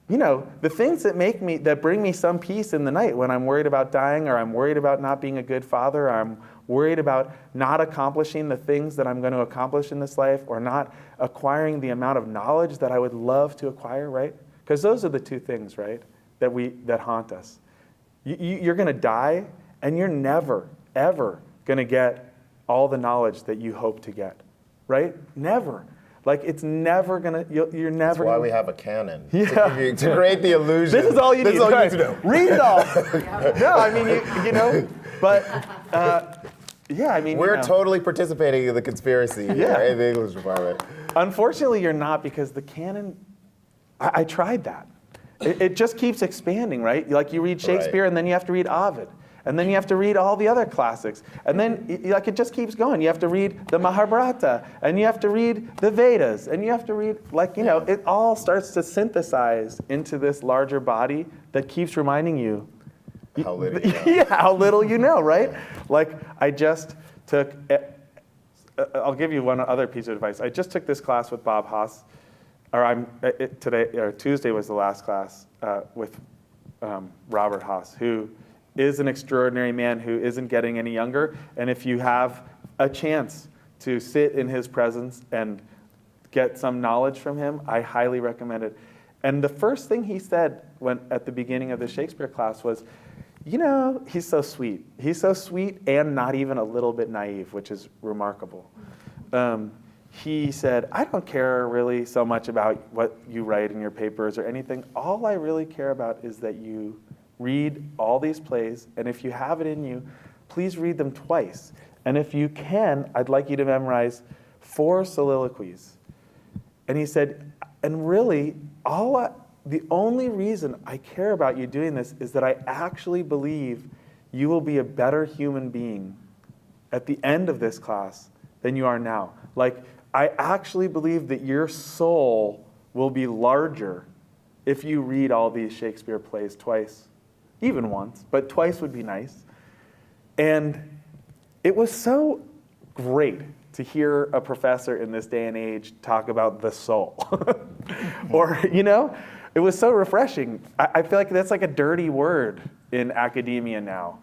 You know, the things that bring me some peace in the night when I'm worried about dying, or I'm worried about not being a good father, or I'm worried about not accomplishing the things that I'm going to accomplish in this life, or not acquiring the amount of knowledge that I would love to acquire, right? Because those are the two things, right, that haunt us. You're going to die, and you're never, ever going to get all the knowledge that you hope to get, right? Never. Like, it's never gonna, you're never. That's why we have a canon. Yeah. To create the illusion. This is all you need. This is all you need to know. Read it all. No, I mean, you know, but, yeah, I mean, we're totally participating in the conspiracy in the English department. Unfortunately, you're not, because the canon, I tried that. It just keeps expanding, right? Like, you read Shakespeare, and then you have to read Ovid. And then you have to read all the other classics. And then, like, it just keeps going. You have to read the Mahabharata, and you have to read the Vedas, and you have to read, like, you know, it all starts to synthesize into this larger body that keeps reminding you. How little you know. Yeah, how little you know, right? Like, I just took, I'll give you one other piece of advice. I just took this class with Bob Haas, Tuesday was the last class with Robert Haas, who is an extraordinary man who isn't getting any younger. And if you have a chance to sit in his presence and get some knowledge from him, I highly recommend it. And the first thing he said at the beginning of the Shakespeare class was, you know, he's so sweet. He's so sweet and not even a little bit naive, which is remarkable. He said, I don't care really so much about what you write in your papers or anything. All I really care about is that you read all these plays, and if you have it in you, please read them twice. And if you can, I'd like you to memorize 4 soliloquies. And he said, and really, the only reason I care about you doing this is that I actually believe you will be a better human being at the end of this class than you are now. Like, I actually believe that your soul will be larger if you read all these Shakespeare plays twice. Even once, but twice would be nice. And it was so great to hear a professor in this day and age talk about the soul. Or, you know, it was so refreshing. I feel like that's like a dirty word in academia now.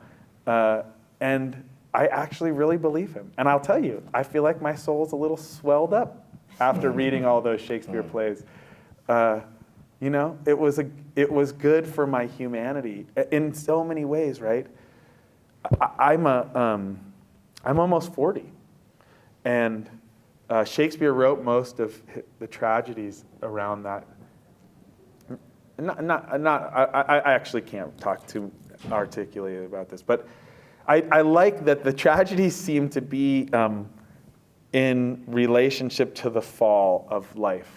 And I actually really believe him. And I'll tell you, I feel like my soul's a little swelled up after reading all those Shakespeare plays. You know, it was good for my humanity in so many ways, right? I'm almost 40, and Shakespeare wrote most of the tragedies around that. I actually can't talk too articulately about this, but I like that the tragedies seem to be in relationship to the fall of life.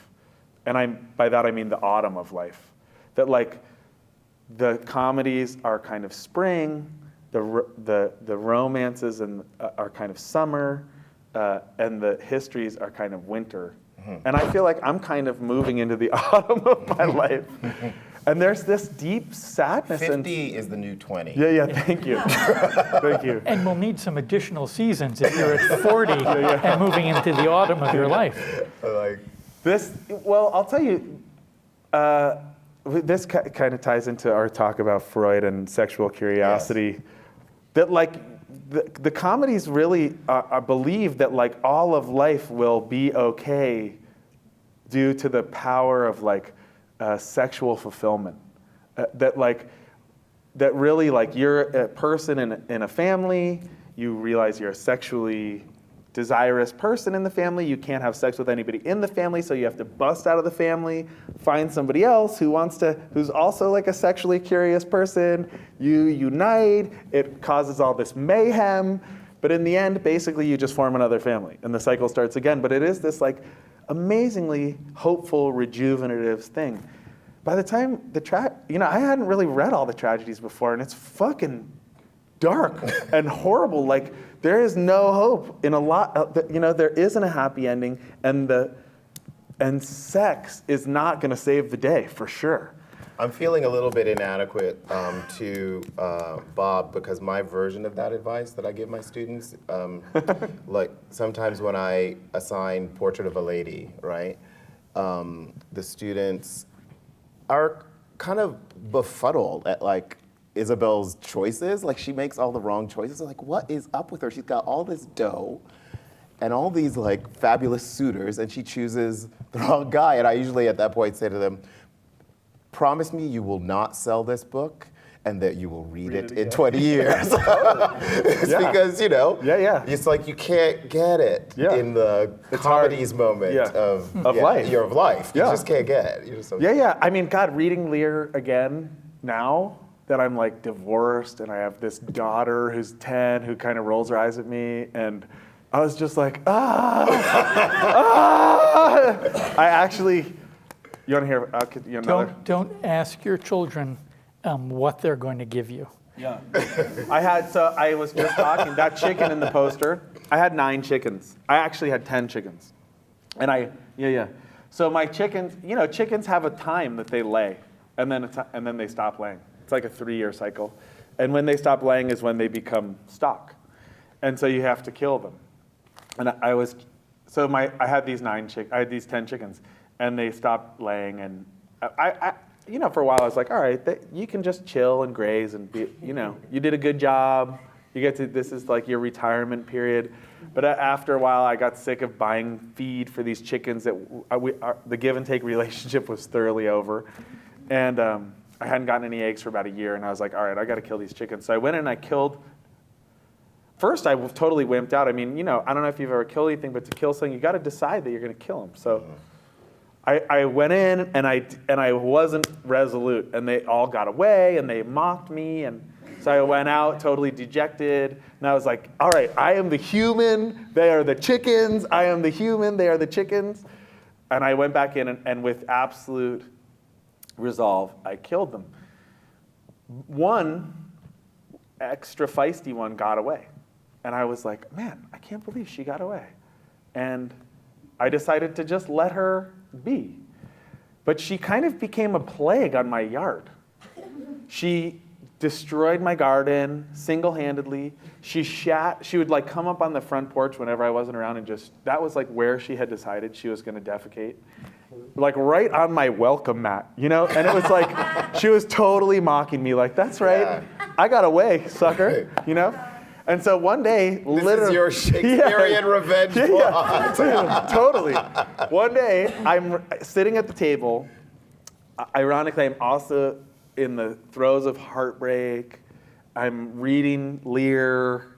And by that I mean the autumn of life. That, like, the comedies are kind of spring, the romances are kind of summer, and the histories are kind of winter. Mm-hmm. And I feel like I'm kind of moving into the autumn of my life. And there's this deep sadness. 50 is the new 20. Yeah, thank you. Thank you. And we'll need some additional seasons if you're at 40 and moving into the autumn of your life. Well, I'll tell you, this kind of ties into our talk about Freud and sexual curiosity. Yes. That, like, the comedies really believe that, like, all of life will be okay due to the power of, like, sexual fulfillment. That really, like, you're a person in a family, you realize you're sexually desirous person in the family. You can't have sex with anybody in the family, so you have to bust out of the family, find somebody else who's also like a sexually curious person. You unite. It causes all this mayhem. But in the end, basically, you just form another family, and the cycle starts again. But it is this like amazingly hopeful, rejuvenative thing. By the time I hadn't really read all the tragedies before, and it's fucking dark and horrible. Like, there is no hope in a lot. There isn't a happy ending, and sex is not going to save the day for sure. I'm feeling a little bit inadequate to Bob, because my version of that advice that I give my students, like sometimes when I assign Portrait of a Lady, right, the students are kind of befuddled at like Isabel's choices. Like, she makes all the wrong choices. They're like, what is up with her? She's got all this dough and all these like fabulous suitors, and she chooses the wrong guy. And I usually at that point say to them, promise me you will not sell this book and that you will read it in 20 years. Because, it's like you can't get it in the comedy's moment of life. Year of life. You just can't get it. You just I mean, God, reading Lear again now that I'm like divorced and I have this daughter who's 10 who kind of rolls her eyes at me, and I was just like, I actually, you want to hear another? Don't ask your children what they're going to give you. Yeah. I was just talking, that chicken in the poster, I had 9 chickens. I actually had 10 chickens. And so my chickens, chickens have a time that they lay, and then they stop laying. It's like a 3-year cycle. And when they stop laying is when they become stock. And so you have to kill them. And I had these 10 chickens, and they stopped laying, and I for a while I was like, all right, you can just chill and graze and be, you did a good job. This is like your retirement period. But after a while, I got sick of buying feed for these chickens. The give and take relationship was thoroughly over. And I hadn't gotten any eggs for about a year, and I was like, all right, I got to kill these chickens. So I went in and I killed. First, I totally wimped out. I mean, I don't know if you've ever killed anything, but to kill something, you got to decide that you're going to kill them. So I went in and I wasn't resolute, and they all got away and they mocked me, and so I went out totally dejected, and I was like, all right, I am the human, they are the chickens. I am the human, they are the chickens. And I went back in and with absolute resolve, I killed them. One extra feisty one got away, and I was like, man, I can't believe she got away. And I decided to just let her be. But she kind of became a plague on my yard. She destroyed my garden single-handedly. She would like come up on the front porch whenever I wasn't around, and that was like where she had decided she was going to defecate. Like right on my welcome mat, and it was like, she was totally mocking me, like, that's right, I got away, sucker, And so one day, this is your Shakespearean revenge plot. Totally. One day, I'm sitting at the table. Ironically, I'm also in the throes of heartbreak. I'm reading Lear.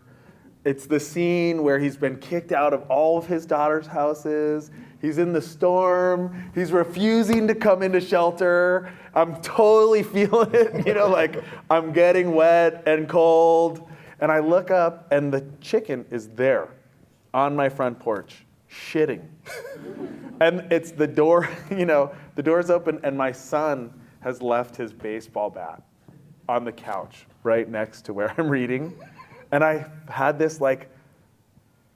It's the scene where he's been kicked out of all of his daughter's houses. He's in the storm. He's refusing to come into shelter. I'm totally feeling it, like I'm getting wet and cold. And I look up, and the chicken is there on my front porch, shitting. And it's the door, the door's open, and my son has left his baseball bat on the couch right next to where I'm reading. And I had this like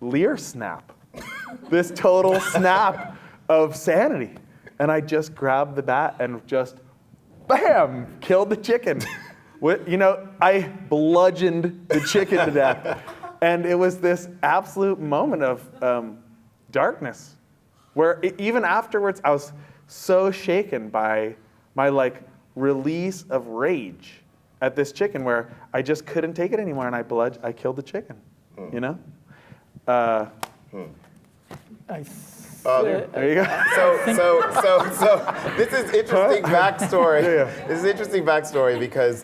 Lear snap, this total snap of sanity. And I just grabbed the bat and just, bam, killed the chicken. I bludgeoned the chicken to death. And it was this absolute moment of darkness, where even afterwards, I was so shaken by my like release of rage at this chicken, where I just couldn't take it anymore, and I killed the chicken, There you go. So this is interesting backstory. This is interesting backstory because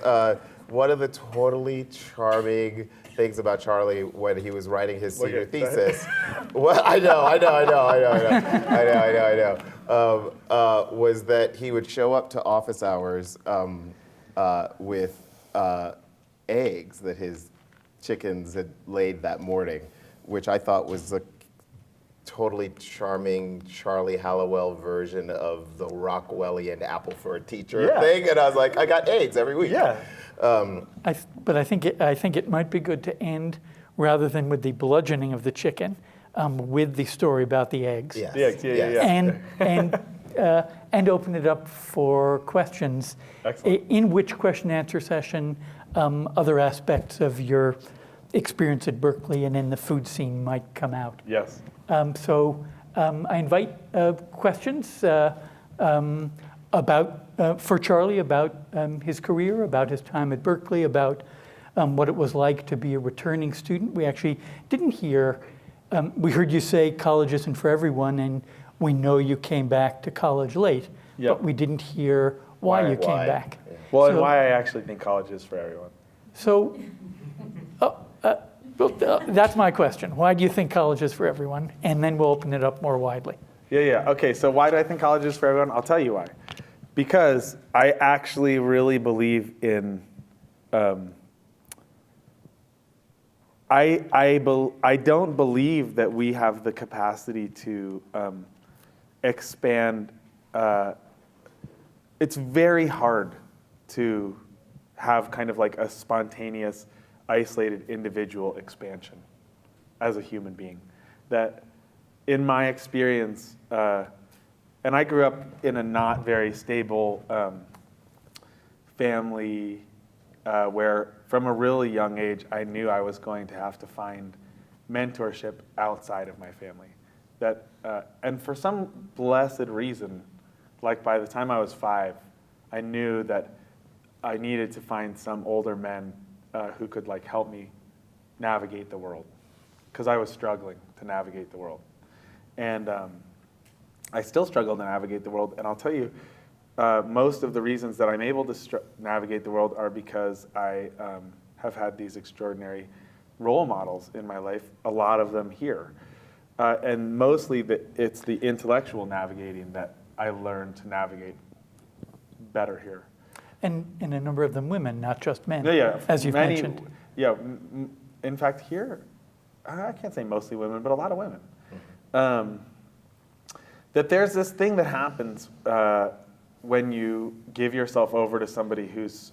one of the totally charming things about Charlie when he was writing his senior thesis, well, I know, was that he would show up to office hours with eggs that his chickens had laid that morning, which I thought was a totally charming Charlie Hallowell version of the Rockwellian apple for a teacher thing, and I was like, I got eggs every week. Yeah. But I think it might be good to end, rather than with the bludgeoning of the chicken, with the story about the eggs. Yes. The eggs, yeah. And open it up for questions. Excellent. In which question answer session other aspects of your experience at Berkeley and in the food scene might come out. Yes. So I invite questions for Charlie about his career, about his time at Berkeley, about what it was like to be a returning student. We actually didn't hear, we heard you say college isn't for everyone, and we know you came back to college late, but we didn't hear why you came back. Well, and why I actually think college is for everyone. So, that's my question. Why do you think college is for everyone? And then we'll open it up more widely. Yeah. Okay, so why do I think college is for everyone? I'll tell you why. Because I actually really believe in, I don't believe that we have the capacity to expand. It's very hard to have kind of like a spontaneous, isolated individual expansion as a human being. That in my experience, and I grew up in a not very stable family where from a really young age, I knew I was going to have to find mentorship outside of my family. That, and for some blessed reason, like by the time I was 5, I knew that I needed to find some older men who could like help me navigate the world, because I was struggling to navigate the world. And I still struggle to navigate the world, and I'll tell you, most of the reasons that I'm able to navigate the world are because I have had these extraordinary role models in my life, a lot of them here. And mostly it's the intellectual navigating that I learned to navigate better here. And a number of them women, not just men, Yeah, as you've mentioned. Yeah, in fact here, I can't say mostly women, but a lot of women. That there's this thing that happens when you give yourself over to somebody who's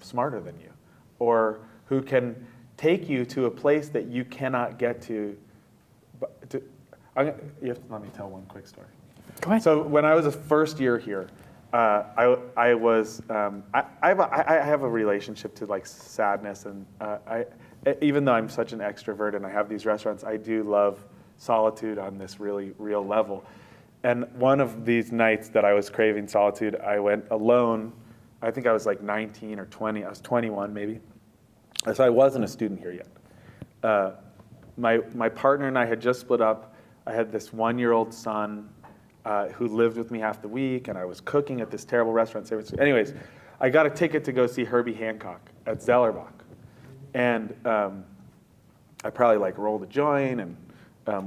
smarter than you, or who can take you to a place that you cannot get to. You have to let me tell one quick story. Go ahead. So when I was a first year here, I have a relationship to like sadness, and even though I'm such an extrovert and I have these restaurants, I do love solitude on this really real level. And one of these nights that I was craving solitude, I went alone. I think I was like 19 or 20. I was 21 maybe. So I wasn't a student here yet. My partner and I had just split up. I had this 1-year-old son who lived with me half the week, and I was cooking at this terrible restaurant in San Francisco. Anyways, I got a ticket to go see Herbie Hancock at Zellerbach. And I probably like rolled a joint and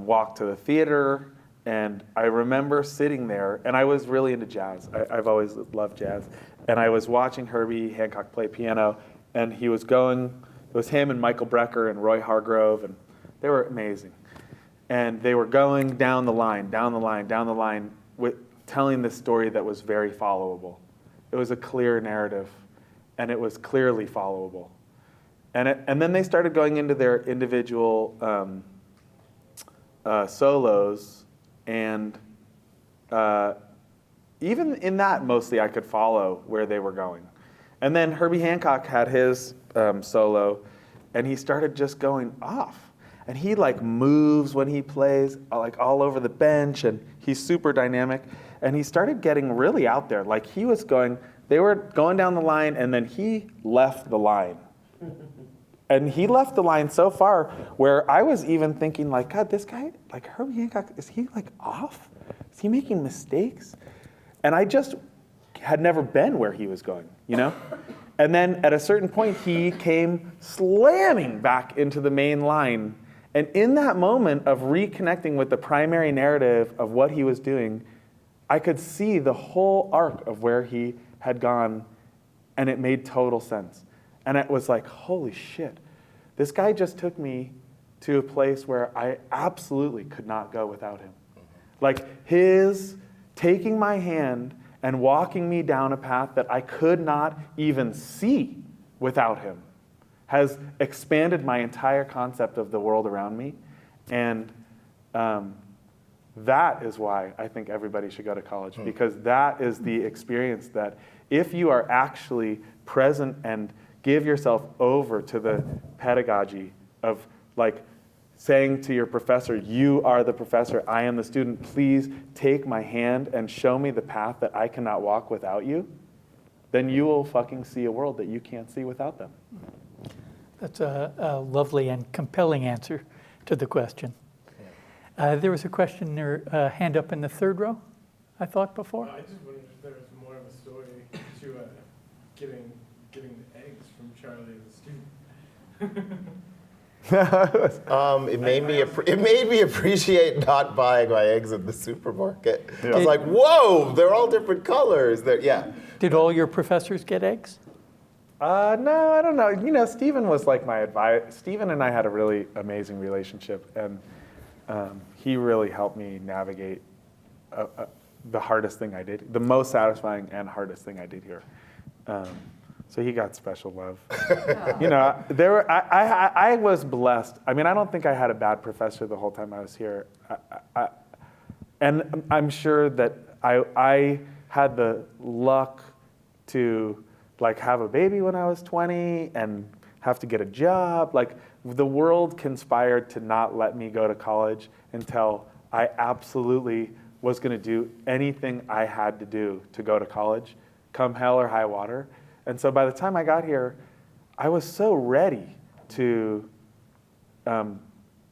walked to the theater. And I remember sitting there, and I was really into jazz. I've always loved jazz. And I was watching Herbie Hancock play piano, and he was going, it was him and Michael Brecker and Roy Hargrove, and they were amazing. And they were going down the line, with telling this story that was very followable. It was a clear narrative, and it was clearly followable. And then they started going into their individual solos, and even in that, mostly I could follow where they were going. And then Herbie Hancock had his solo, and he started just going off. And he like moves when he plays, like all over the bench, and he's super dynamic. And he started getting really out there. Like he was going, they were going down the line, and then he left the line. And he left the line so far where I was even thinking like, God, this guy, like Herbie Hancock, is he like off? Is he making mistakes? And I just had never been where he was going, you know? And then at a certain point, he came slamming back into the main line. And in that moment of reconnecting with the primary narrative of what he was doing, I could see the whole arc of where he had gone, and it made total sense. And it was like, holy shit, this guy just took me to a place where I absolutely could not go without him. Like his taking my hand and walking me down a path that I could not even see without him has expanded my entire concept of the world around me. And that is why I think everybody should go to college, because that is the experience that if you are actually present and give yourself over to the pedagogy of like saying to your professor, you are the professor, I am the student, please take my hand and show me the path that I cannot walk without you, then you will fucking see a world that you can't see without them. That's a lovely and compelling answer to the question. There was a question there, hand up in the third row, I thought before. I just wondered if there was more of a story to getting the eggs from Charlie as a student. It made me appreciate not buying my eggs at the supermarket. I was like, whoa, they're all different colors. Did all your professors get eggs? No, I don't know. You know, Stephen was like my advisor. Stephen and I had a really amazing relationship, and he really helped me navigate the hardest thing I did, the most satisfying and hardest thing I did here. So he got special love. You know, I was blessed. I mean, I don't think I had a bad professor the whole time I was here. And I'm sure that I had the luck to like have a baby when I was 20 and have to get a job. Like the world conspired to not let me go to college until I absolutely was going to do anything I had to do to go to college, come hell or high water. And so by the time I got here, I was so ready to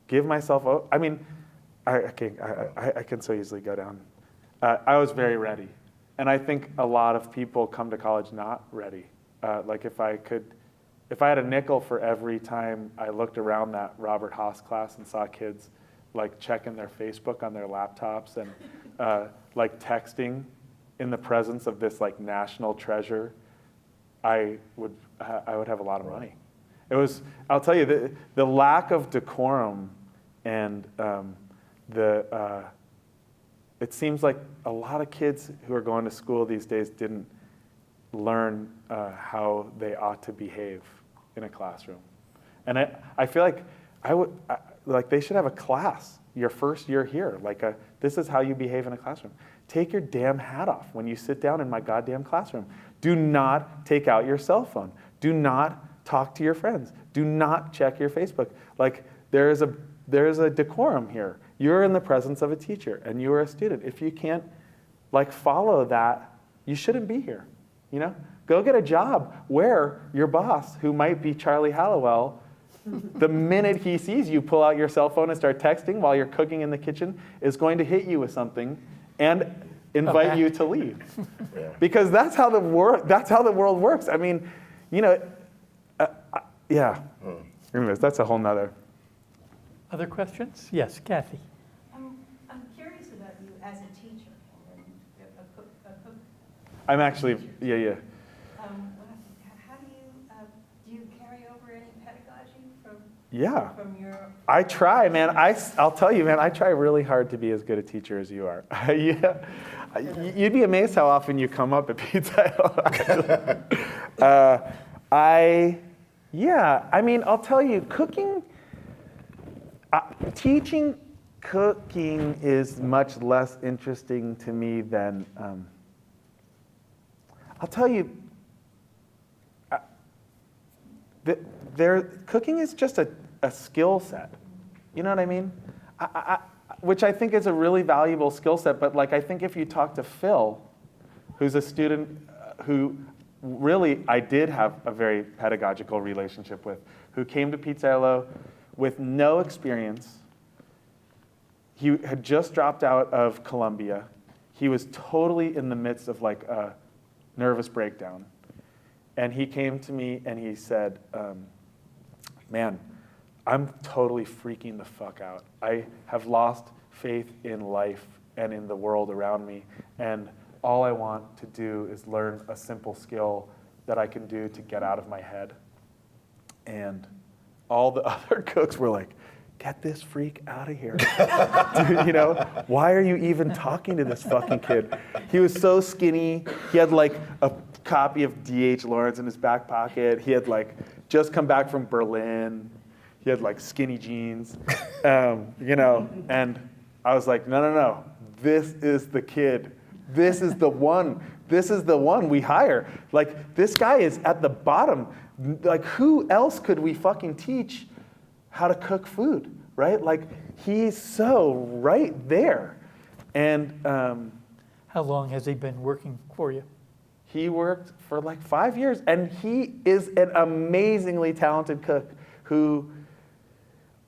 give myself. I mean, I can so easily go down. I was very ready, and I think a lot of people come to college not ready. Like if I had a nickel for every time I looked around that Robert Haas class and saw kids like checking their Facebook on their laptops and like texting in the presence of this like national treasure, I would have a lot of money. It was, I'll tell you, the lack of decorum and it seems like a lot of kids who are going to school these days didn't learn how they ought to behave in a classroom. And I feel like they should have a class your first year here. This is how you behave in a classroom. Take your damn hat off when you sit down in my goddamn classroom. Do not take out your cell phone. Do not talk to your friends. Do not check your Facebook. Like there is a decorum here. You're in the presence of a teacher and you are a student. If you can't like follow that, you shouldn't be here. You know? Go get a job where your boss, who might be Charlie Hallowell, the minute he sees you pull out your cell phone and start texting while you're cooking in the kitchen, is going to hit you with something and invite you to leave. Yeah. Because that's how the world works. I mean, you know, yeah. Anyways, that's a whole nother. Other questions? Yes, Kathy. I'm curious about you as a teacher and a cook. I'm actually, yeah. How do you carry over any pedagogy from your? I try, man. I'll tell you, man. I try really hard to be as good a teacher as you are. Yeah, you'd be amazed how often you come up at Pizzaiolo. I mean, I'll tell you, cooking. Teaching cooking is much less interesting to me than, I'll tell you, cooking is just a skill set. You know what I mean? Which I think is a really valuable skill set, but like I think if you talk to Phil, who's a student who really I did have a very pedagogical relationship with, who came to Pizzaiolo with no experience. He had just dropped out of Columbia. He was totally in the midst of like nervous breakdown. And he came to me and he said, man, I'm totally freaking the fuck out. I have lost faith in life and in the world around me. And all I want to do is learn a simple skill that I can do to get out of my head. And all the other cooks were like, get this freak out of here. Dude, you know, why are you even talking to this fucking kid? He was so skinny. He had like a copy of D.H. Lawrence in his back pocket. He had like just come back from Berlin. He had like skinny jeans, you know, and I was like, no, this is the kid. This is the one. This is the one we hire. Like, this guy is at the bottom. Like, who else could we fucking teach how to cook food, right? Like, he's so right there. And How long has he been working for you? he worked for like 5 years, and he is an amazingly talented cook who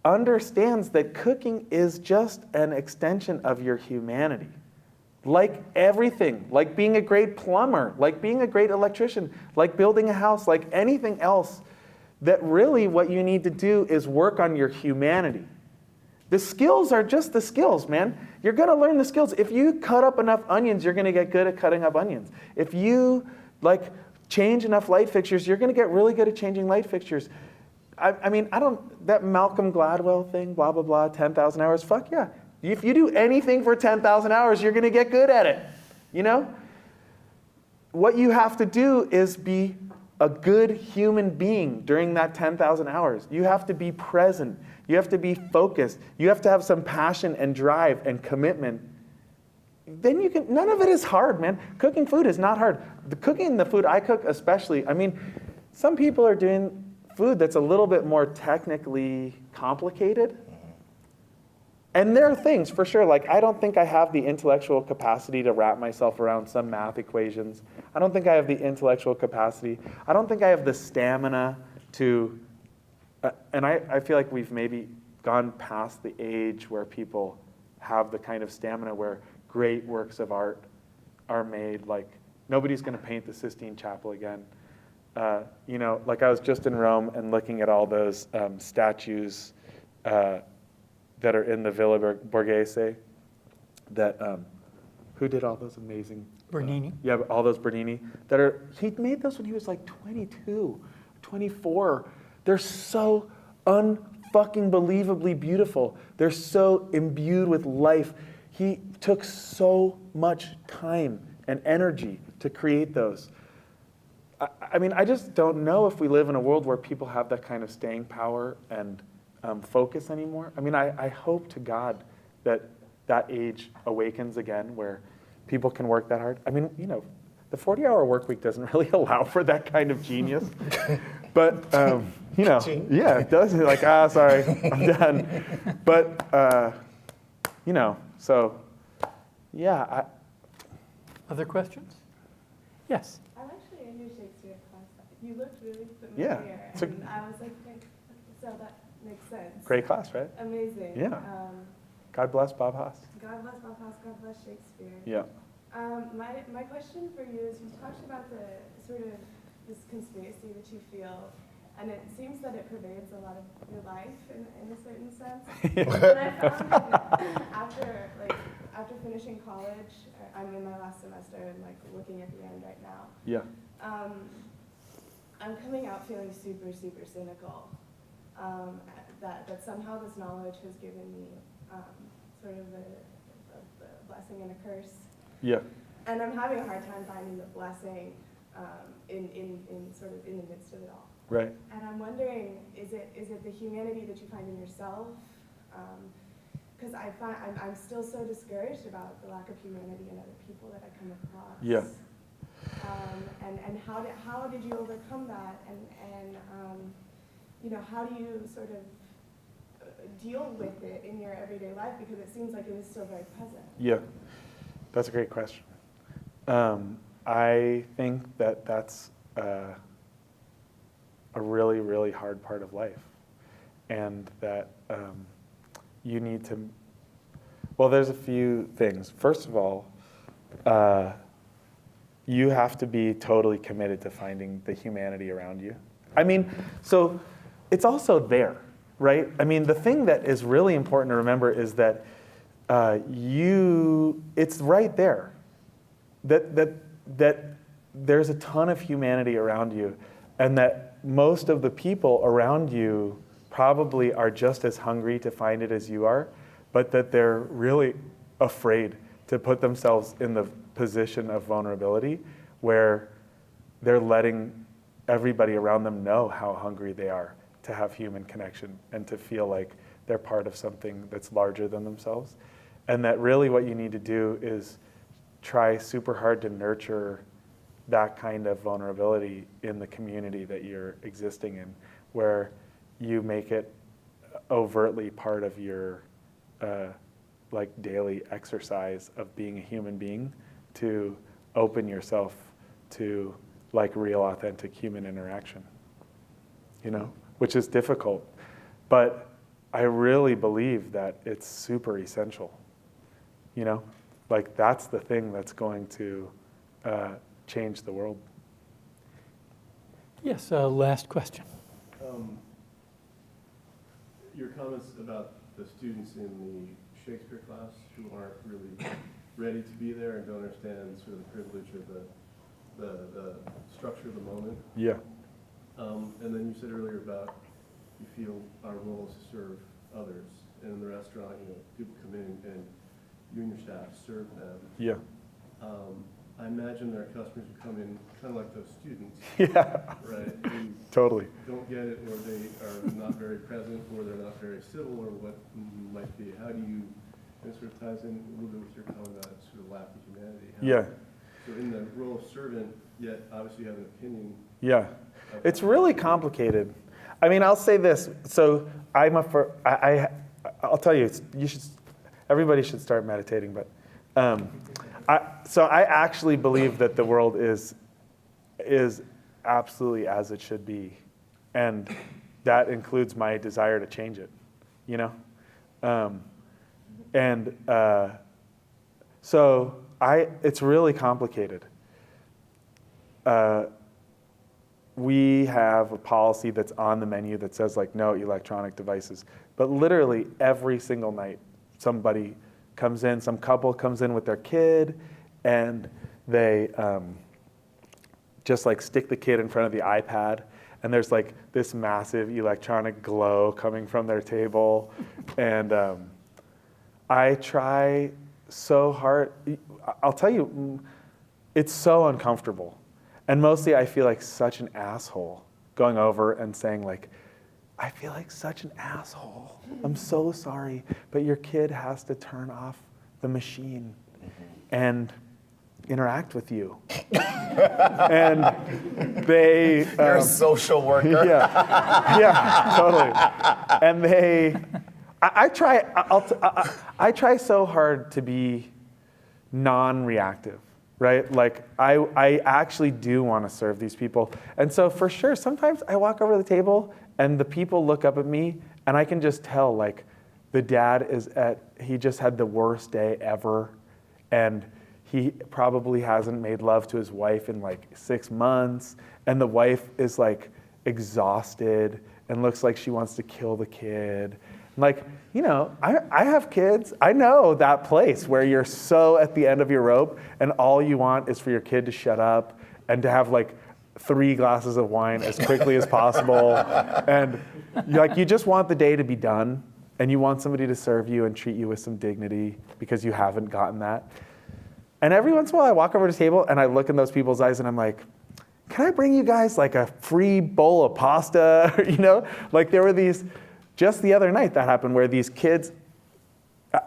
understands that cooking is just an extension of your humanity. Like everything, like being a great plumber, like being a great electrician, like building a house, like anything else, that really what you need to do is work on your humanity. The skills are just the skills, man. You're gonna learn the skills. If you cut up enough onions, you're gonna get good at cutting up onions. If you like change enough light fixtures, you're gonna get really good at changing light fixtures. I mean, that Malcolm Gladwell thing, blah, blah, blah, 10,000 hours, fuck yeah. If you do anything for 10,000 hours, you're gonna get good at it, you know? What you have to do is be a good human being during that 10,000 hours. You have to be present. You have to be focused. You have to have some passion and drive and commitment. Then you can, none of it is hard, man. Cooking food is not hard. Cooking the food I cook especially, I mean, some people are doing food that's a little bit more technically complicated. And there are things, for sure, like I don't think I have the intellectual capacity to wrap myself around some math equations. I don't think I have the intellectual capacity. I don't think I have the stamina to, and I feel like we've maybe gone past the age where people have the kind of stamina where great works of art are made. Like, nobody's gonna paint the Sistine Chapel again. You know, like I was just in Rome and looking at all those statues that are in the Villa Borghese. That who did all those amazing? Bernini. Yeah, all those Bernini that are. He made those when he was like 22, 24. They're so unfucking believably beautiful. They're so imbued with life. He took so much time and energy to create those. I mean, I just don't know if we live in a world where people have that kind of staying power and focus anymore. I mean, I hope to God that that age awakens again where people can work that hard. I mean, you know, the 40-hour work week doesn't really allow for that kind of genius. But, you know, yeah, it does. Like, sorry, I'm done. But, you know, so, yeah. Other questions? Yes. I'm actually in your Shakespeare class. You looked really familiar. Yeah. And I was like, okay, so that makes sense. Great class, right? Amazing. Yeah. God bless Bob Haas. God bless Bob House, God bless Shakespeare. Yeah. My question for you is, you talked about the sort of this conspiracy that you feel, and it seems that it pervades a lot of your life in a certain sense. And I found that after finishing college, I'm in my last semester and like looking at the end right now. Yeah. I'm coming out feeling super, super cynical. That somehow this knowledge has given me sort of a blessing and a curse. Yeah. And I'm having a hard time finding the blessing in sort of in the midst of it all. Right. And I'm wondering, is it the humanity that you find in yourself? Because I'm still so discouraged about the lack of humanity in other people that I come across. Yeah. And how did you overcome that? And you know, how do you sort of deal with it in your everyday life? Because it seems like it is still very present. Yeah, that's a great question. I think that that's a really, really hard part of life. And that you need to, well, there's a few things. First of all, you have to be totally committed to finding the humanity around you. I mean, so it's also there, right? I mean, the thing that is really important to remember is that it's right there. That there's a ton of humanity around you, and that most of the people around you probably are just as hungry to find it as you are, but that they're really afraid to put themselves in the position of vulnerability where they're letting everybody around them know how hungry they are to have human connection and to feel like they're part of something that's larger than themselves. And that really what you need to do is try super hard to nurture that kind of vulnerability in the community that you're existing in, where you make it overtly part of your like daily exercise of being a human being, to open yourself to like real authentic human interaction, you know, which is difficult. But I really believe that it's super essential, you know, like that's the thing that's going to change the world. Yes, last question. Your comments about the students in the Shakespeare class who aren't really ready to be there and don't understand sort of the privilege of the structure of the moment. Yeah. And then you said earlier about you feel our role is to serve others. And in the restaurant, you know, people come in and you and your staff serve them. Yeah. I imagine there are customers who come in kind of like those students, Yeah. right? Who Totally. don't get it, or they are not very present, or they're not very civil, or what might be. How do you, and it sort of ties in a little bit with your comment about sort of lack of humanity. Yeah. So in the role of servant, yet obviously you have an opinion. Yeah. It's really complicated. I mean, I'll say this. So I'll tell you, everybody should start meditating, but so I actually believe that the world is absolutely as it should be, and that includes my desire to change it, you know? So it's really complicated. We have a policy that's on the menu that says like no electronic devices, but literally every single night somebody comes in, some couple comes in with their kid, and they just like stick the kid in front of the iPad, and there's like this massive electronic glow coming from their table, and I try so hard. I'll tell you, it's so uncomfortable. And mostly I feel like such an asshole going over and saying like, I feel like such an asshole. I'm so sorry, but your kid has to turn off the machine and interact with you. And they... You're a social worker. Yeah, totally. And I try so hard to be non-reactive, right? Like I actually do want to serve these people. And so for sure, sometimes I walk over the table and the people look up at me and I can just tell like the dad he just had the worst day ever, and he probably hasn't made love to his wife in like 6 months, and the wife is like exhausted and looks like she wants to kill the kid. Like, you know, I have kids. I know that place where you're so at the end of your rope and all you want is for your kid to shut up and to have like 3 glasses of wine as quickly as possible. And you just want the day to be done, and you want somebody to serve you and treat you with some dignity because you haven't gotten that. And every once in a while I walk over to the table and I look in those people's eyes and I'm like, can I bring you guys like a free bowl of pasta? You know, like there were these, just the other night that happened where these kids,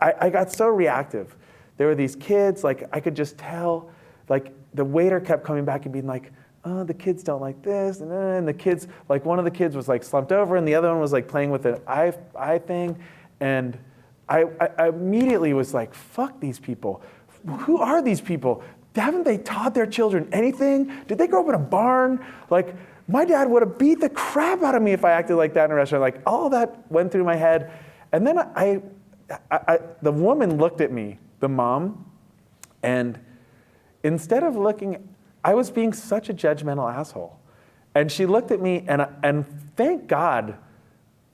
I got so reactive. There were these kids, like I could just tell, like the waiter kept coming back and being like, oh, the kids don't like this, and the kids, like one of the kids was like slumped over and the other one was like playing with an eye thing. And I immediately was like, fuck these people. Who are these people? Haven't they taught their children anything? Did they grow up in a barn? Like, my dad would have beat the crap out of me if I acted like that in a restaurant. Like, all that went through my head. And then the woman looked at me, the mom, and instead of looking I was being such a judgmental asshole. And she looked at me, and thank God,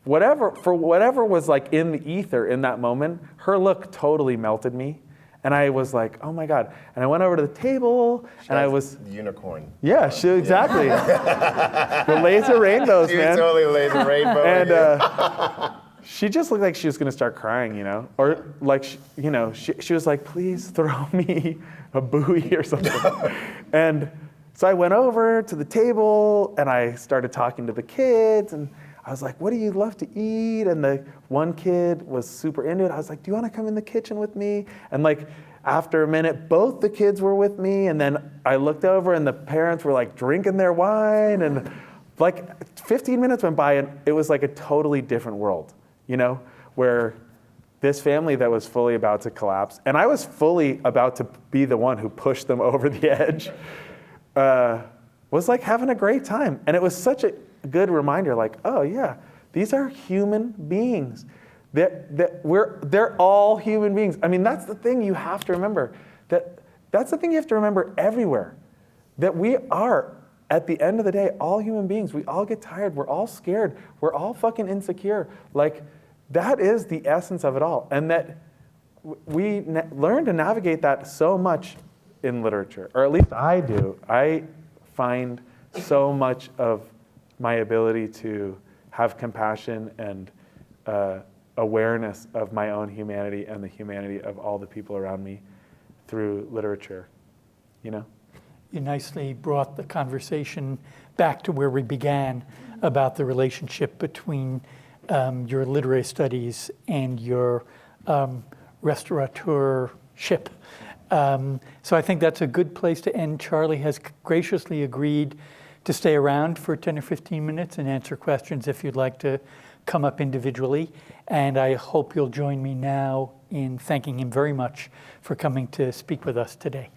whatever was like in the ether in that moment, her look totally melted me. And I was like, oh my God. And I went over to the table, and I was... The unicorn. Yeah, exactly. The laser rainbows, She man. was totally laser rainbow. And she just looked like she was going to start crying, you know? Or like, she was like, please throw me a buoy or something. And so I went over to the table, and I started talking to the kids, and I was like, what do you love to eat? And the one kid was super into it. I was like, do you want to come in the kitchen with me? And like, after a minute, both the kids were with me. And then I looked over, and the parents were like drinking their wine. And like 15 minutes went by, and it was like a totally different world, you know, where this family that was fully about to collapse, and I was fully about to be the one who pushed them over the edge, was like having a great time. And it was such a good reminder, like, oh yeah, these are human beings. They're all human beings. I mean, that's the thing you have to remember. That's the thing you have to remember everywhere. That we are, at the end of the day, all human beings. We all get tired. We're all scared. We're all fucking insecure. Like, that is the essence of it all. And that we learn to navigate that so much in literature, or at least I do. I find so much of my ability to have compassion and awareness of my own humanity and the humanity of all the people around me through literature, you know? You nicely brought the conversation back to where we began about the relationship between your literary studies and your restaurateurship. So I think that's a good place to end. Charlie has graciously agreed to stay around for 10 or 15 minutes and answer questions if you'd like to come up individually. And I hope you'll join me now in thanking him very much for coming to speak with us today.